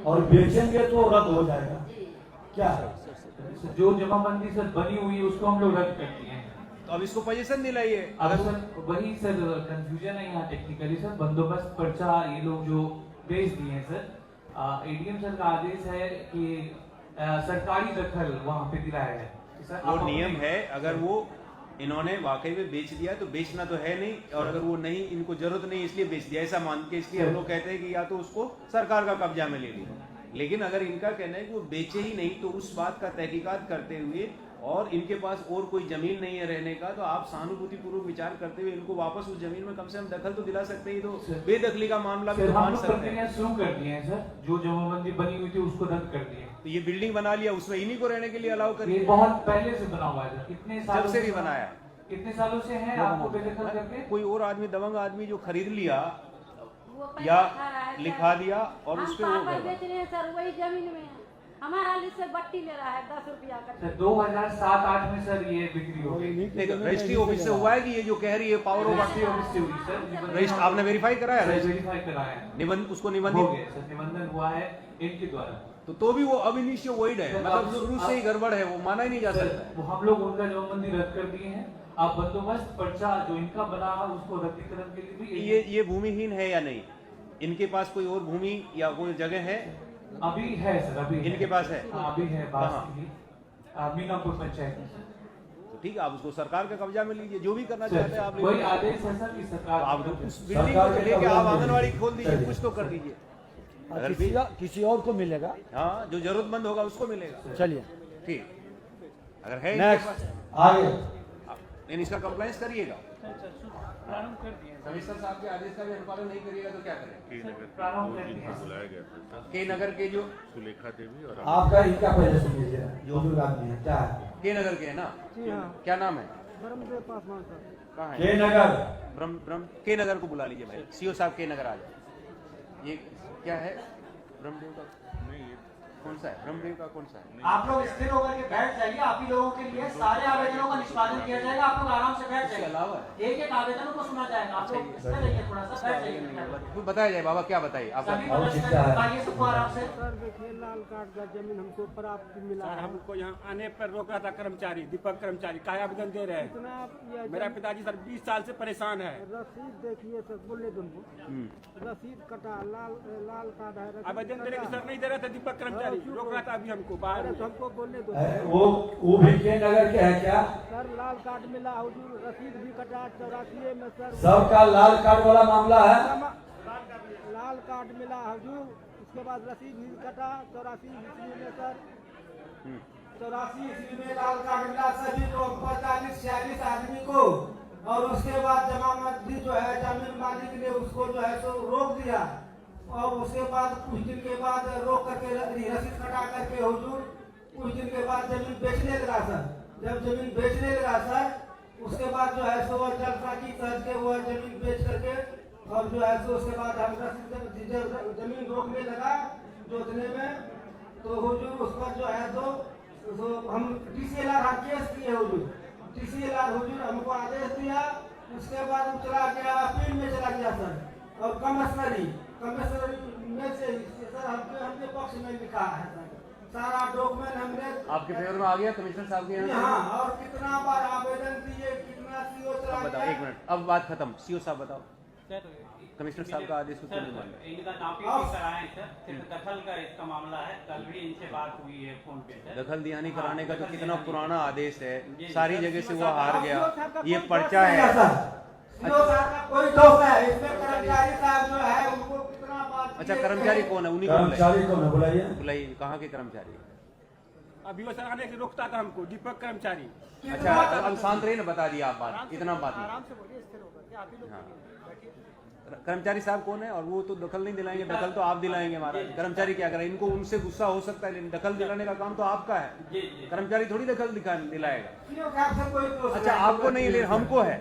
और बेचेंगे तो रद्द हो जाएगा। क्या जो जमाबंदी सर बनी हुई है उसको हम लोग रद्द कर दिए हैं। तो अब इसको पोजीशन दिलाइए। अब सर वही सर कंफ्यूजन है यहाँ टेक्निकली सर, बंदोबस्त पर्चा ये लोग जो भेज दिए हैं सर, एडीएम सर का आदेश है कि सरकारी दखल वहाँ पे दिलाया है। वो नियम है, अगर वो इन्होंने वाकई में बेच दिया तो बेचना तो है नहीं, और अगर वो नहीं, इनको जरूरत नहीं इसलिए बेच दिया ऐसा मान के, इसलिए हम लोग कहते हैं कि या तो उसको सरकार का कब्जा में ले लिया। लेकिन अगर इनका कहना है कि वो बेचे ही नहीं, तो उस बात का तहकीकात करते हुए, और इनके पास और कोई जमीन नहीं है रहने का, तो आप सहानुभूति पूर्वक विचार करते हुए इनको वापस उस जमीन में कम से कम दखल तो दिला सकते हैं। तो बेदखली का मामला भी तो मान सकते हैं। शुरू कर दिए हैं सर, जो जमाबंदी बनी हुई थी उसको रद्द कर दिए। तो ये बिल्डिंग बना लिया, उसमें इन्हीं को रहने के लिए अलाउ करिए। बहुत पहले से बना हुआ है, कितने सालों जब से भी बनाया, कितने सालों से है आपको बेदखल करके? कोई और आदमी, दबंग आदमी जो खरीद लिया या लिखा दिया और उस पे वो बेच रहे हैं सर, वही जमीन में हमारा से बट्टी ले रहा है 10 रुपया का। 2007-8 में सर ये बिक्री हो गई। रजिस्ट्री ऑफिस से हुआ है कि ये जो कह रही है पावर ऑफ रजिस्ट्री ऑफिस से हुई सर। रजिस्टर आपने वेरीफाई कराया? वेरीफाई कराया, निबंधन उसको हो निबंधित गया सर, निबंधन हुआ है इनके द्वारा। तो भी वो अब इनिशियो वॉइड है, मतलब शुरू से ही गड़बड़ है, वो माना ही नहीं जा सकता। वो हम लोग उनका जमाबंदी रद्द कर दिए हैं। आप बंदोबस्त पर्चा जो इनका बना है उसको रद्दीकरण के लिए भी ये भूमिहीन है या नहीं? इनके पास कोई और भूमि या कोई जगह है? अभी है सर, अभी इनके पास है, अभी है मीनापुर पंचायत में। तो ठीक है, आप उसको सरकार का कब्जा में लीजिए, जो भी करना चाहते हैं आप। वही आदेश है सर कि सरकार, आप उस बिल्डिंग को लेके आप आंगनवाड़ी खोल दीजिए, कुछ तो कर दीजिए। अगर किसी और को मिलेगा, हाँ, जो जरूरतमंद होगा उसको मिलेगा। चलिए ठीक, अगर है आगे नहीं, इसका कंप्लायंस करिएगा। कमिश्नर साहब के आदेश का भी अनुपालन नहीं करिएगा तो क्या करें? के नगर के जो सुलेखा देवी और आपका इनका पहले सुन लीजिए, जो भी आदमी है क्या है? के नगर के है ना? क्या नाम है? कहाँ है? के नगर, ब्रह्म के नगर को बुला लीजिए भाई, सीओ साहब के नगर आ जाए। ये क्या है? ब्रह्मदेव का कौन सा है? ब्रह्मदेव का कौन सा है? आप लोग स्थिर होकर के बैठ जाइए, आप ही लोगों के लिए सारे आवेदनों का निष्पादन किया जाएगा। आप लोग आराम से बैठ जाइए, एक एक आवेदनों को सुना जाएगा। आप लोग स्थिर रहिए, थोड़ा सा बैठ जाइए। बताया जाए बाबा, क्या बताइए आपका? बताइए सबको आराम से। सर देखिए, लाल कार्ड का जमीन हमको प्राप्त मिला सर है। हमको यहाँ आने पर रोका था कर्मचारी, दीपक कर्मचारी क्या आवेदन दे रहे इतना हैं। मेरा पिताजी सर 20 साल से परेशान है। रसीद देखिए सर, बोले तुमको रसीद कटा, लाल कार्ड है। आवेदन देने की सर नहीं दे रहे थे दीपक कर्मचारी, रोक रहा था अभी हमको बाहर। हमको बोलने दो। वो भी के नगर के है क्या? सर लाल कार्ड मिला, हुजूर रसीद भी कटा 84 में सर। सबका लाल कार्ड वाला मामला है। लाल कार्ड मिला हुजूर, उसके बाद रसीद भी कटा 84 में सर। 84 में लाल कार्ड मिला सभी को, 45-46 आदमी को। और उसके बाद जमानत जो है जमीन मालिक ने उसको जो है सो रोक दिया। और उसके बाद कुछ दिन के बाद रोक करके रसीद कटा करके हुजूर कुछ दिन के बाद जमीन बेचने लगा सर। जब जमीन बेचने लगा सर, उसके बाद जो है सो जलसा की तहत के वो जमीन बेच करके और जो है सो उसके बाद हम जमीन रोकने लगा जोतने में, तो हुजूर उस पर जो है तो हम DCLR केस किए हुजूर। DCLR हुजूर हमको आदेश दिया, उसके बाद वो चला गया अपील में चला गया सर। और कमिश्नरी में से सर हमने पक्ष में लिखा है सर, सारा डॉक्यूमेंट हमने आपके फेवर में आ गया कमिश्नर साहब के यहाँ? हाँ, और कितना बार आवेदन दिए, कितना CO चला बताओ, गया। एक मिनट, अब बात खत्म। CO साहब बताओ, सर कमिश्नर साहब का आदेश क्यों नहीं माना? इनका नापी भी कराए सर, सिर्फ दखल का इसका मामला है। कल भी इनसे बात हुई है फोन पे सर। दखल दियानी कराने का तो कितना पुराना आदेश है, सारी जगह से वो हार गया। ये पर्चा है। कोई दोष है इसमें, कर्मचारी साहब जो है उनको कितना बात। अच्छा, कर्मचारी कौन है? उन्हीं कर्मचारी कौन है बुलाइए? बुलाइए, कहाँ के कर्मचारी? अभी वो सर आने से रोकता था हमको, दीपक कर्मचारी। अच्छा, अब शांत रहिए ना, बता दिया आप बात, इतना बात नहीं। आराम से बोलिए, स्थिर होकर के आप ही लोग बैठिए। कर्मचारी साहब कौन है? और वो तो दखल नहीं दिलाएंगे, दखल तो आप दिलाएंगे महाराज। कर्मचारी क्या करें? इनको उनसे गुस्सा हो सकता है, लेकिन दखल दिलाने का काम तो आपका है। कर्मचारी थोड़ी दखल दिलाएगा। अच्छा, आपको नहीं, लेकिन हमको है,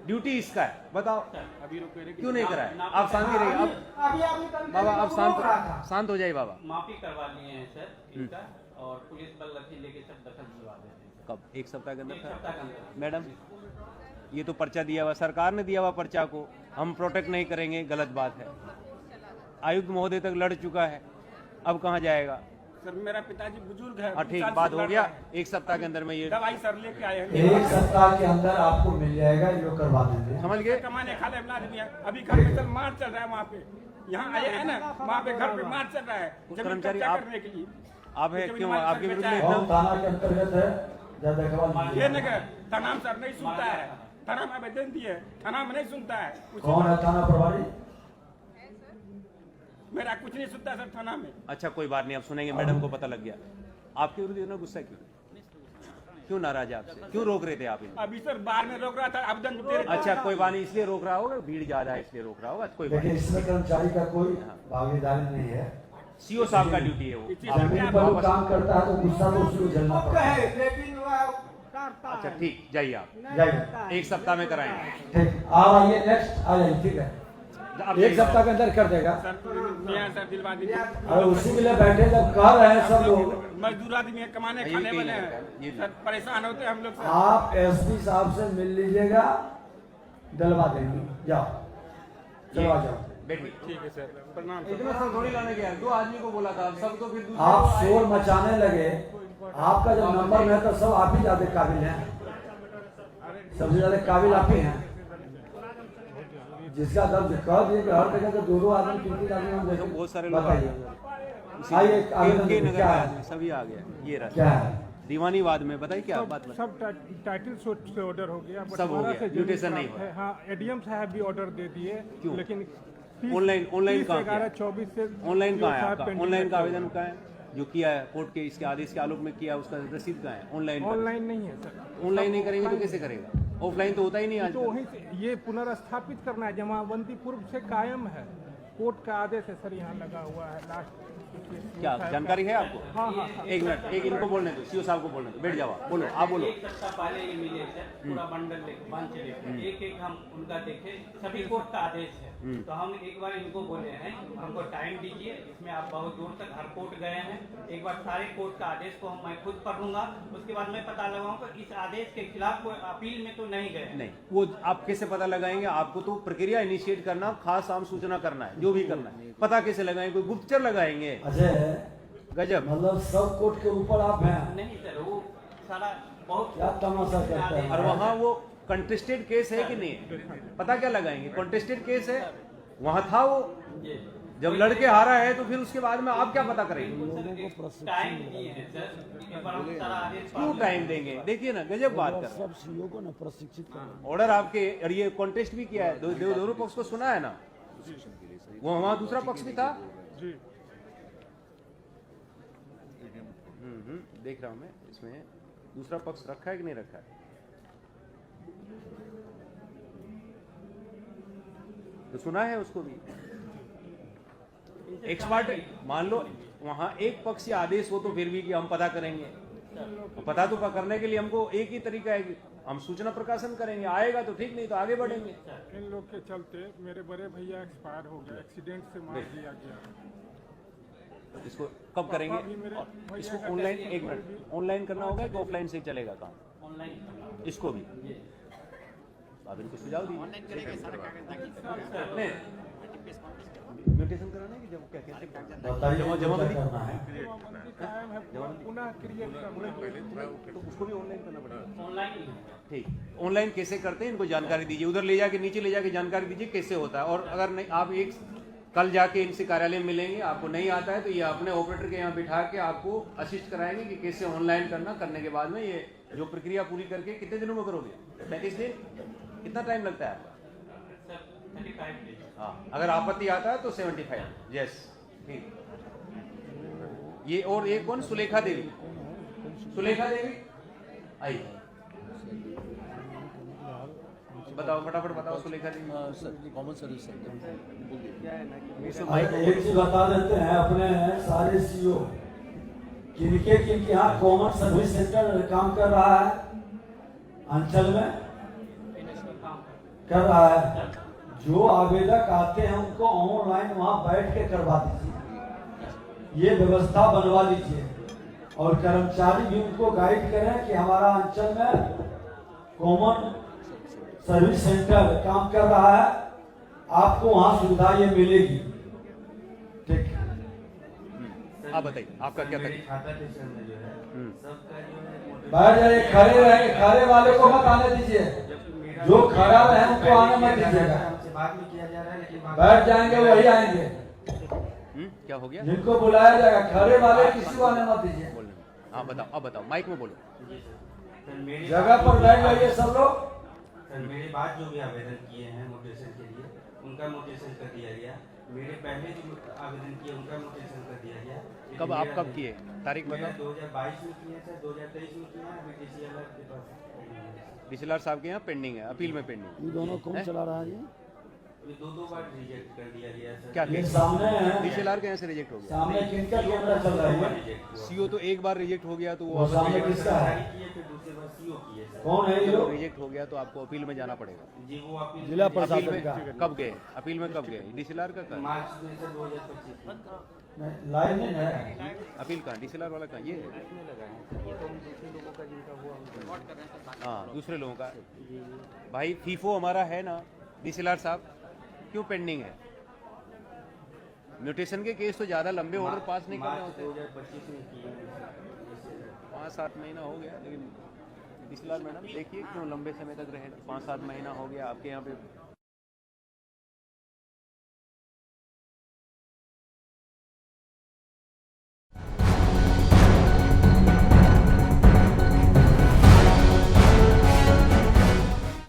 ड्यूटी इसका है। बताओ अभी क्यों नहीं कराए? आप शांति रहिए। आप बाबा, आप शांत हो जाइए बाबा। माफी करवा लिए हैं सर इनका, और पुलिस बल रखी लेके सब दखल दिलवा देते हैं। कब? एक सप्ताह के अंदर? एक सप्ताह के अंदर। मैडम, ये तो पर्चा दिया हुआ, सरकार ने दिया हुआ पर्चा को हम प्रोटेक्ट नहीं करेंगे, गलत बात है। आयुक्त महोदय तक लड़ चुका है, अब कहाँ जाएगा? सर मेरा पिताजी बुजुर्ग है। हाँ ठीक, बात हो गया। एक सप्ताह के अंदर में ये दवाई सर लेके आए हैं। एक सप्ताह के अंदर आपको मिल जाएगा, ये करवा देंगे। समझ गए? कमाने खाने वाला आदमी है। अभी घर में सर मार चल रहा है, वहाँ पे यहाँ आए हैं ना, वहाँ पे घर पे मार चल रहा है कर्मचारी जमीन आप करने के लिए। आप है क्यों? आपके विरुद्ध में कौन थाना के अंतर्गत है? ये नगर थाना सर नहीं सुनता है, थाना में आवेदन दिए, थाना में नहीं सुनता है। कौन है थाना प्रभारी? मेरा कुछ नहीं सुनता सर थाना में। अच्छा, कोई बात नहीं, अब सुनेंगे। मैडम को पता लग गया। आपके विरुद्ध इतना गुस्सा क्यों नाराज है आपसे? क्यों रोक रहे थे आप इनको? अभी सर बाहर में रोक रहा था आवेदन दे रहे। अच्छा, कोई बात नहीं, इसलिए रोक रहा होगा, भीड़ ज्यादा है इसलिए रोक रहा होगा। कोई बात लेकिन इसमें कर्मचारी का कोई भागीदारी नहीं है। CO साहब का ड्यूटी है वो। जमीन पर वो काम करता है तो गुस्सा तो उसको झेलना पड़ता है। अच्छा ठीक, जाइए आप, जाइए। एक सप्ताह में कराएंगे। ठीक, आप आइए, नेक्स्ट आ जाइए। ठीक है, एक सप्ताह के अंदर कर देगा। सर दिलवा दीजिए। और उसी के लिए बैठे जब कह रहे हैं सब लोग, मजदूर आदमी है, कमाने खाने वाले हैं सर, परेशान होते हैं हम लोग। आप SP साहब से मिल लीजिएगा, दिलवा देंगे। जाओ, चलो आ जाओ। ठीक है सर, प्रणाम। इतना सब थोड़ी लाने गया, 2 आदमी को बोला था, सब तो फिर आप शोर मचाने लगे। आपका जब नंबर में है तो सब आप ही ज्यादा काबिल हैं, सबसे ज्यादा काबिल आप ही हैं। जिसका दर्ज कह दिए कि हर जगह तो 2-2 आदमी 3-3 आदमी हम देखें, बहुत सारे लोग बताइए। आइए, क्या है? सभी आ गया। ये रहा क्या है? दीवानीवाद में बताइए क्या बात? सब टाइटल से ऑर्डर हो गया, सब हो गया, म्यूटेशन नहीं हुआ। हाँ, ADM साहब भी ऑर्डर दे दिए। क्यों? लेकिन ऑनलाइन कहाँ? 11-24 से ऑनलाइन कहाँ है आपका? ऑनलाइन का आवेदन कहाँ है जो किया है कोर्ट के इसके आदेश के आलोक में किया, उसका रसीद कहाँ है? ऑनलाइन नहीं है सर। ऑनलाइन नहीं करेंगे तो कैसे करेगा? ऑफलाइन तो होता ही नहीं आज। तो वहीं से ये पुनर्स्थापित करना है, जमाबंदी पूर्व से कायम है। कोर्ट का आदेश है सर, यहाँ लगा हुआ है लास्ट क्या जानकारी है आपको? हाँ, हाँ, हाँ। एक मिनट, एक इनको बोलने दो, सीओ साहब को बोलने दो, बैठ जाओ, बोलो, आप बोलो। एक सप्ताह पहले ये मिले थे, पूरा बंडल लेके बांध लेके, एक हम उनका देखे, सभी कोर्ट का आदेश है। तो हम एक बार इनको बोले हैं हमको टाइम दीजिए, इसमें आप बहुत दूर तक हर कोर्ट गए हैं, एक बार सारे कोर्ट का आदेश को मैं खुद पढ़ूंगा, उसके बाद मैं पता लगाऊंगा इस आदेश के खिलाफ कोई अपील में तो नहीं गए। नहीं, वो आप कैसे पता लगाएंगे? आपको तो प्रक्रिया इनिशिएट करना, खास आम सूचना करना है, जो भी करना है। पता कैसे लगाएंगे? कोई गुप्तचर लगाएंगे? गजब, मतलब सब कोर्ट के ऊपर आप हैं? नहीं सर, वो सारा बहुत क्या तमाशा करते हैं। और वहाँ वो कंटेस्टेड केस है कि नहीं, पता क्या लगाएंगे? कंटेस्टेड केस है, वहाँ था वो, जब लड़के हारा है तो फिर उसके बाद में आप क्या पता करेंगे? क्यों टाइम देंगे? देखिए ना, गजब बात कर। सब सीओ को ना प्रशिक्षित करें। ऑर्डर आपके, और ये कॉन्टेस्ट भी किया है, दोनों पक्ष को सुना है ना, वो वहाँ दूसरा पक्ष भी था। देख रहा हूँ मैं, इसमें दूसरा पक्ष रखा है कि नहीं रखा है? तो सुना है उसको भी। एक्सपर्ट, मान लो वहां एक पक्ष या आदेश हो तो फिर भी कि हम पता करेंगे, पता तो करने के लिए हमको एक ही तरीका है कि हम सूचना प्रकाशन करेंगे, आएगा तो ठीक, नहीं तो आगे बढ़ेंगे। इन लोग के चलते मेरे बड़े भैया एक्सपायर हो गए, एक्सीडेंट से मार दिया गया। इसको कब करेंगे? इसको ऑनलाइन, एक मिनट, ऑनलाइन करना होगा कि ऑफलाइन से चलेगा काम? ऑनलाइन इसको भी आप इनको सुझाव दीजिए। म्यूटेशन कराना है कि जब क्या कहते हैं जमाबंदी पुनः क्रिएट करना, तो उसको भी ऑनलाइन करना पड़ेगा। ऑनलाइन, ठीक, ऑनलाइन कैसे करते हैं इनको जानकारी दीजिए, उधर ले जाके, नीचे ले जाके जानकारी दीजिए कैसे होता है। और अगर नहीं, आप एक कल जाके इनसे कार्यालय में मिलेंगे, आपको नहीं आता है तो ये अपने ऑपरेटर के यहाँ बिठा के आपको असिस्ट कराएंगे कि कैसे ऑनलाइन करना। करने के बाद में ये जो प्रक्रिया पूरी करके कितने दिनों में करोगे? 35 दिन? कितना टाइम लगता है आपका? हाँ, अगर आपत्ति आता है तो 75। यस, ठीक। ये और एक कौन? सुलेखा देवी, सुलेखा देवी आई, बताओ फटाफट बताओ। सुलेखा देवी कॉमन सर्विस एक चीज बता देते हैं अपने सारे सीओ, किनके किनके यहाँ कॉमन सर्विस सेंटर काम कर रहा है, अंचल में कर रहा है। जो आवेदक आते हैं उनको ऑनलाइन वहाँ बैठ के करवा दीजिए, ये व्यवस्था बनवा लीजिए। और कर्मचारी भी उनको गाइड करें कि हमारा अंचल में कॉमन सर्विस सेंटर काम कर रहा है, आपको वहाँ सुविधा ये मिलेगी। ठीक, आप बताइए आपका क्या तरीका? बैठ जाइए, खड़े रहे, खड़े वाले को मत आने दीजिए, जो खड़ा रहे उनको आने मत दीजिएगा। बैठ जाएंगे वही आएंगे, क्या हो गया? जिनको बुलाया जाएगा, खड़े वाले किसी को आने मत दीजिए। हाँ बताओ, अब बताओ, माइक में बोलो। जगह पर बैठ जाइए सब लोग। मेरे बाद जो भी आवेदन किए हैं मोटेशन के लिए, उनका मोटेशन कर दिया गया। मेरे पहले जो आवेदन किए उनका मोटेशन कर दिया गया। कब आप कब किए? तारीख बताओ। 2022 में किए थे, 2023 में किया, अभी डीसीएलआर के पास, डीसीएलआर साहब के यहाँ पेंडिंग है, अपील में पेंडिंग। ये दोनों कौन चला रहा है? ये दो बार रिजेक्ट कर दिया गया सर। क्या सामने डीसीएलआर के यहाँ से रिजेक्ट हो गया? सामने किनका कैमरा चल रहा है? सीओ तो एक बार रिजेक्ट हो गया तो वो सामने किसका है? कौन है ये लोग? रिजेक्ट हो गया तो आपको अपील में जाना पड़ेगा। जी, वो अपील जिला प्रशासन का। कब गए अपील में? कब गए? डीसीएलआर का मार्च 2025 लाइन में है अपील कहाँ? डीसीएलआर वाला कहाँ? ये हाँ, दूसरे लोगों का। भाई फीफो हमारा है ना डीसीएलआर साहब, क्यों पेंडिंग है? म्यूटेशन के केस तो ज्यादा लंबे ऑर्डर पास नहीं करने होते। 2025 में किए 5-7 महीना हो गया, लेकिन डीसीएलआर मैडम देखिए क्यों लंबे समय तक रहे। 5-7 महीना हो गया आपके यहाँ पे